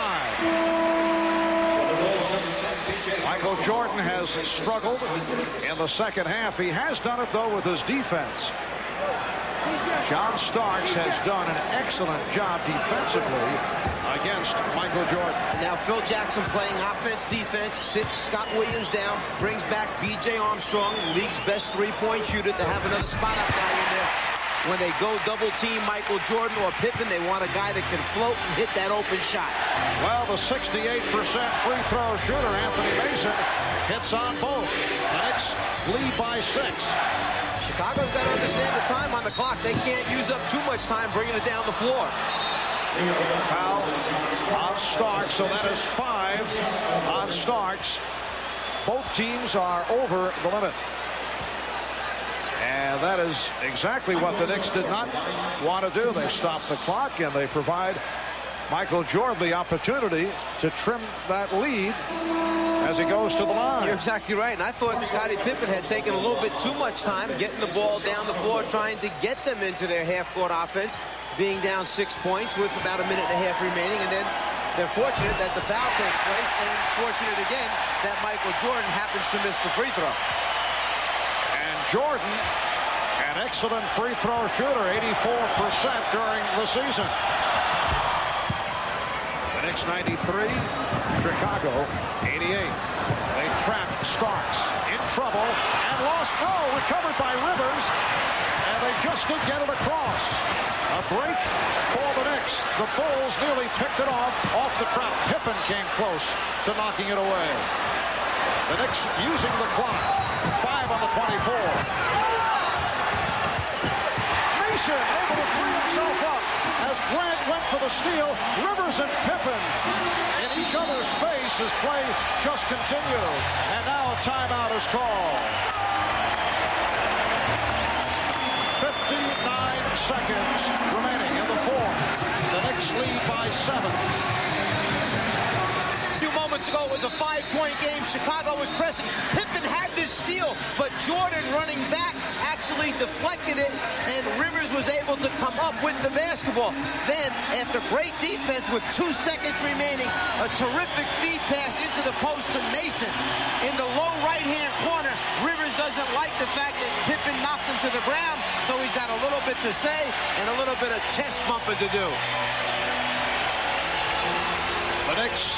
Michael Jordan has struggled in the second half. He has done it, though, with his defense. John Starks has done an excellent job defensively against Michael Jordan. Now Phil Jackson playing offense, defense, sits Scott Williams down, brings back B.J. Armstrong, league's best three-point shooter, to have another spot-up guy in there. When they go double-team Michael Jordan or Pippen, they want a guy that can float and hit that open shot. Well, the 68% free throw shooter, Anthony Mason, hits on both. The Knicks lead by 6. Chicago's got to understand the time on the clock. They can't use up too much time bringing it down the floor. Foul on Starks, so that is 5 on Starks. Both teams are over the limit. And that is exactly what the Knicks did not want to do. They stop the clock and they provide Michael Jordan the opportunity to trim that lead as he goes to the line. You're exactly right. And I thought Scottie Pippen had taken a little bit too much time getting the ball down the floor, trying to get them into their half-court offense, being down 6 points with about a minute and a half remaining. And then they're fortunate that the foul takes place, and fortunate again that Michael Jordan happens to miss the free throw. And Jordan, an excellent free throw shooter, 84% during the season. The Knicks 93, Chicago 88. They trap Starks, in trouble, and lost. Oh, recovered by Rivers, and they just did get it across. A break for the Knicks. The Bulls nearly picked it off the trap. Pippen came close to knocking it away. The Knicks using the clock. 5 on the 24. Mason able to free himself up as Grant went for the steal. Rivers and Pippen in each other's face as play just continues. And now a timeout is called. 59 seconds remaining in the fourth. The Knicks lead by 7. A few moments ago, it was a 5-point game. Chicago was pressing. Pippen had this steal, but Jordan running back actually deflected it, and Rivers was able to come up with the basketball. Then, after great defense with 2 seconds remaining, a terrific feed pass into the post to Mason. In the low right-hand corner, Rivers doesn't like the fact that Pippen knocked him to the ground, so he's got a little bit to say and a little bit of chest bumping to do. The Knicks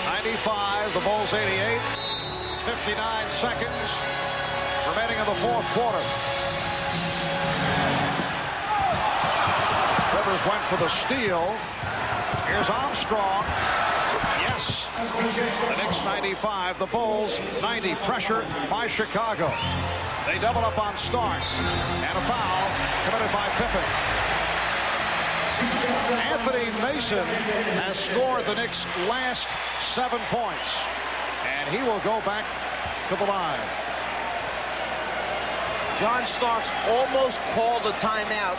95, the Bulls 88. 59 seconds remaining in the fourth quarter. Rivers went for the steal. Here's Armstrong. Yes. The Knicks 95, the Bulls 90. Pressure by Chicago. They double up on Starks. And a foul committed by Pippen. Anthony Mason has scored the Knicks' last 7 points. And he will go back to the line. John Starks almost called a timeout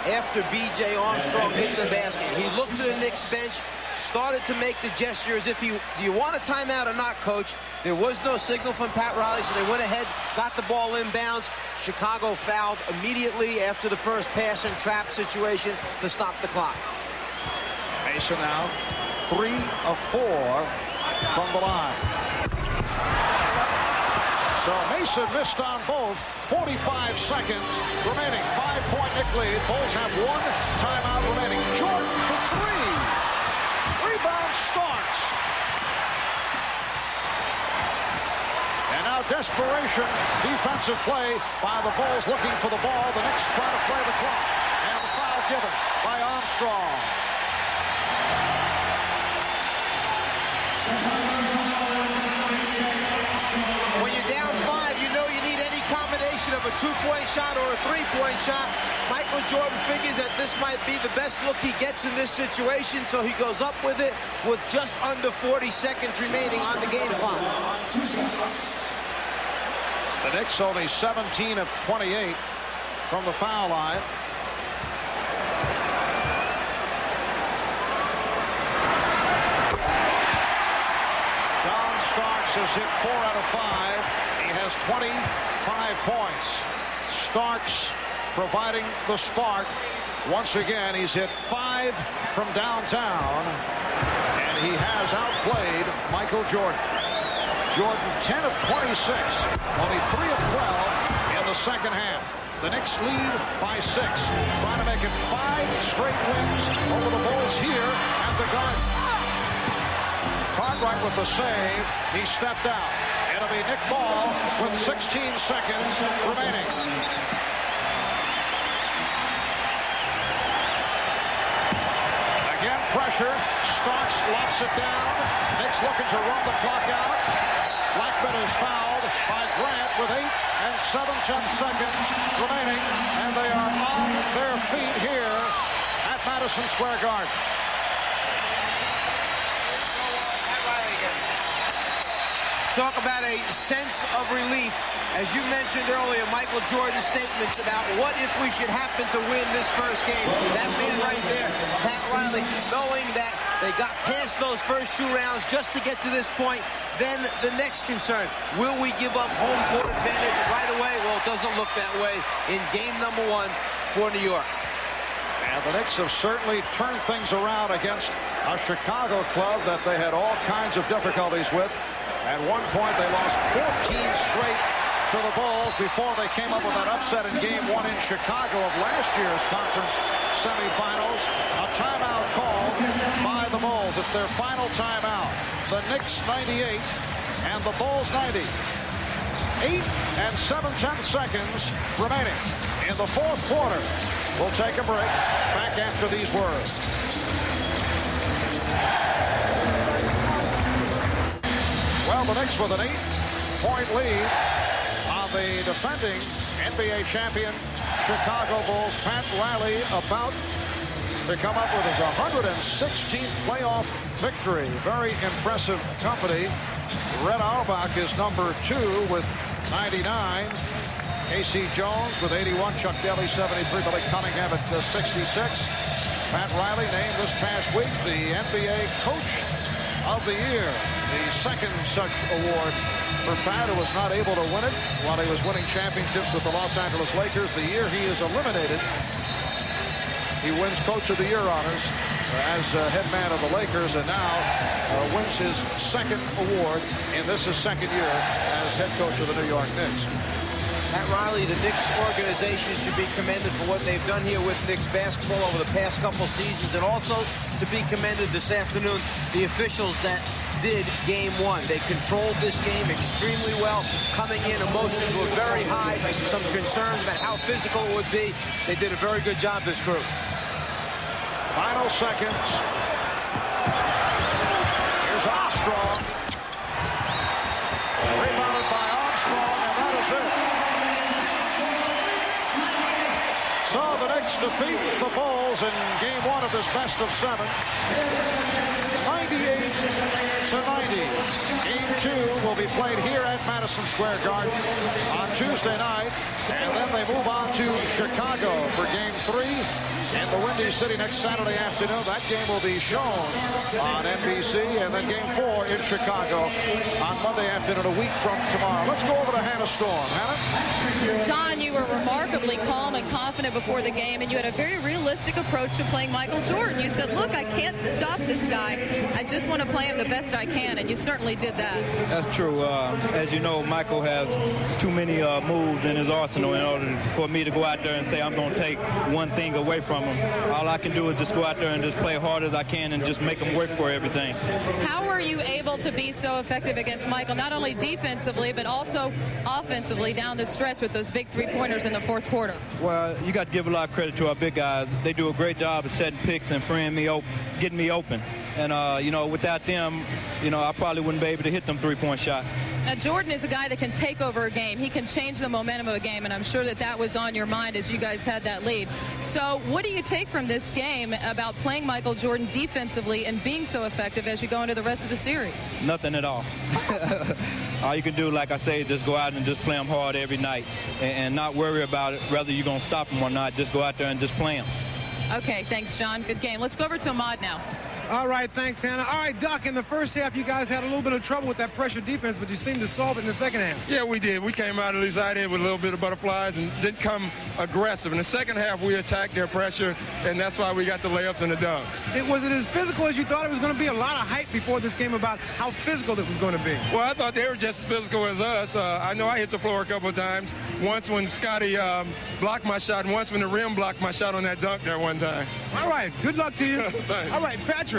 after B.J. Armstrong hit the basket. He looked to the Knicks bench, started to make the gesture as if do you want a timeout or not, coach? There was no signal from Pat Riley, so they went ahead, got the ball inbounds. Chicago fouled immediately after the first pass and trap situation to stop the clock. Mason now 3 of 4 from the line. So Mason missed on both. 45 seconds remaining. 5-point Knick lead. Bulls have 1 timeout remaining. Jordan for 3. Rebound Starks. And now desperation. Defensive play by the Bulls looking for the ball. The Knicks try to play the clock. And the foul given by Armstrong. When you're down 5, you know you need any combination of a 2-point shot or a 3-point shot. Michael Jordan figures that this might be the best look he gets in this situation, so he goes up with it with just under 40 seconds remaining on the game clock. The Knicks only 17 of 28 from the foul line. Starks has hit 4 out of 5. He has 25 points. Starks providing the spark. Once again, he's hit 5 from downtown, and he has outplayed Michael Jordan. Jordan 10 of 26, only 3 of 12 in the second half. The Knicks lead by 6, trying to make it 5 straight wins over the Bulls here at the Garden. Cartwright with the save. He stepped out. It'll be Nick Ball with 16 seconds remaining. Again, pressure. Starks locks it down. Knicks looking to run the clock out. Blackman is fouled by Grant with 8 and 7/10 seconds remaining, and they are on their feet here at Madison Square Garden. Talk about a sense of relief. As you mentioned earlier, Michael Jordan's statements about what if we should happen to win this first game. That man right there, Pat Riley, knowing that they got past those first 2 rounds just to get to this point. Then the next concern, will we give up home court advantage right away? Well, it doesn't look that way in game number 1 for New York. And the Knicks have certainly turned things around against a Chicago club that they had all kinds of difficulties with. At one point, they lost 14 straight to the Bulls before they came up with that upset in Game 1 in Chicago of last year's conference semifinals. A timeout call by the Bulls. It's their final timeout. The Knicks 98 and the Bulls 90. 8 and 7/10 seconds remaining in the fourth quarter. We'll take a break. Back after these words. Well, the Knicks with an 8-point lead on the defending NBA champion Chicago Bulls. Pat Riley about to come up with his 116th playoff victory. Very impressive company. Red Auerbach is number 2 with 99. A.C. Jones with 81. Chuck Daly 73. Billy Cunningham at 66. Pat Riley named this past week the NBA Coach of the Year. The second such award for Pat, who was not able to win it while he was winning championships with the Los Angeles Lakers. The year he is eliminated, he wins Coach of the Year honors as head man of the Lakers, and now wins his second award in this his second year as head coach of the New York Knicks. Pat Riley, the Knicks organization should be commended for what they've done here with Knicks basketball over the past couple seasons, and also to be commended this afternoon, the officials that did Game 1. They controlled this game extremely well. Coming in, emotions were very high. Some concerns about how physical it would be. They did a very good job, this group. Final seconds. Here's Armstrong. Rebounded by Armstrong, and that is it. So the Knicks defeat the Bulls in Game 1 of this best of 7. 98-90. Game 2 will be played here at Madison Square Garden on Tuesday night, and then they move on to Chicago for Game 3 in the Windy City next Saturday afternoon. That game will be shown on NBC, and then Game 4 in Chicago on Monday afternoon, a week from tomorrow. Let's go over to Hannah Storm. Hannah? John, you were remarkably calm and confident before the game, and you had a very realistic approach to playing Michael Jordan. You said, look, I can't stop this guy. I just want to play him the best I can, and you certainly did that. That's true. As you know, Michael has too many moves in his arsenal in order for me to go out there and say I'm going to take one thing away from him. All I can do is just go out there and just play hard as I can and just make him work for everything. How were you able to be so effective against Michael, not only defensively, but also offensively down the stretch with those big three-pointers in the fourth quarter? Well, you got to give a lot of credit to our big guys. They do a great job of setting picks and freeing me open, getting me open. And, you know, without them, you know, I probably wouldn't be able to hit them three-point shots. Now, Jordan is a guy that can take over a game. He can change the momentum of a game, and I'm sure that that was on your mind as you guys had that lead. So what do you take from this game about playing Michael Jordan defensively and being so effective as you go into the rest of the series? Nothing at all. All you can do, like I say, is just go out and just play him hard every night and not worry about it, whether you're going to stop him or not. Just go out there and just play him. Okay, thanks, John. Good game. Let's go over to Ahmad now. All right, thanks, Hannah. All right, Doc, in the first half, you guys had a little bit of trouble with that pressure defense, but you seemed to solve it in the second half. Yeah, we did. We came out of the side with a little bit of butterflies and didn't come aggressive. In the second half, we attacked their pressure, and that's why we got the layups and the dunks. Was it as physical as you thought it was going to be? A lot of hype before this game about how physical it was going to be. Well, I thought they were just as physical as us. I know I hit the floor a couple of times. Once when Scotty blocked my shot, and once when the rim blocked my shot on that dunk there one time. All right, good luck to you. Thanks. All right, Patrick.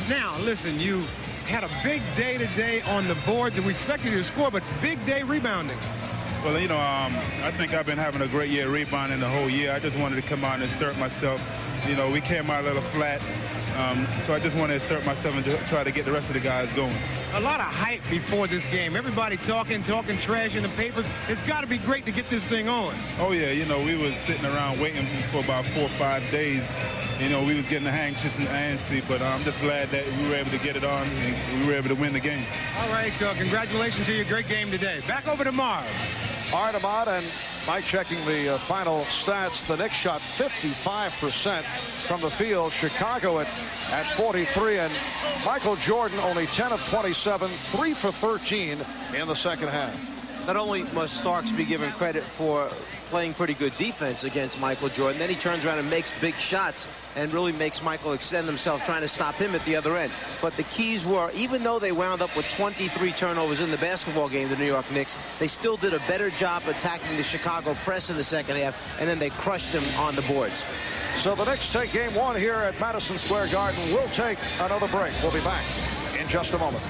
Now, listen, you had a big day today on the boards, and we expected you to score, but big day rebounding. Well, you know, I think I've been having a great year rebounding the whole year. I just wanted to come out and assert myself. You know, we came out a little flat, so I just want to assert myself and try to get the rest of the guys going. A lot of hype before this game. Everybody talking trash in the papers. It's got to be great to get this thing on. Oh, yeah. You know, we was sitting around waiting for about 4 or 5 days. You know, we was getting anxious and antsy, but I'm just glad that we were able to get it on and we were able to win the game. All right, congratulations to your great game today. Back over to Marv. All right, Ahmad, and Mike checking the final stats. The Knicks shot 55% from the field. Chicago at 43, and Michael Jordan only 10 of 27, 3 for 13 in the second half. Not only must Starks be given credit for playing pretty good defense against Michael Jordan, then he turns around and makes big shots and really makes Michael extend himself, trying to stop him at the other end. But the keys were, even though they wound up with 23 turnovers in the basketball game, the New York Knicks, they still did a better job attacking the Chicago press in the second half, and then they crushed them on the boards. So the Knicks take game one here at Madison Square Garden. We'll take another break. We'll be back in just a moment.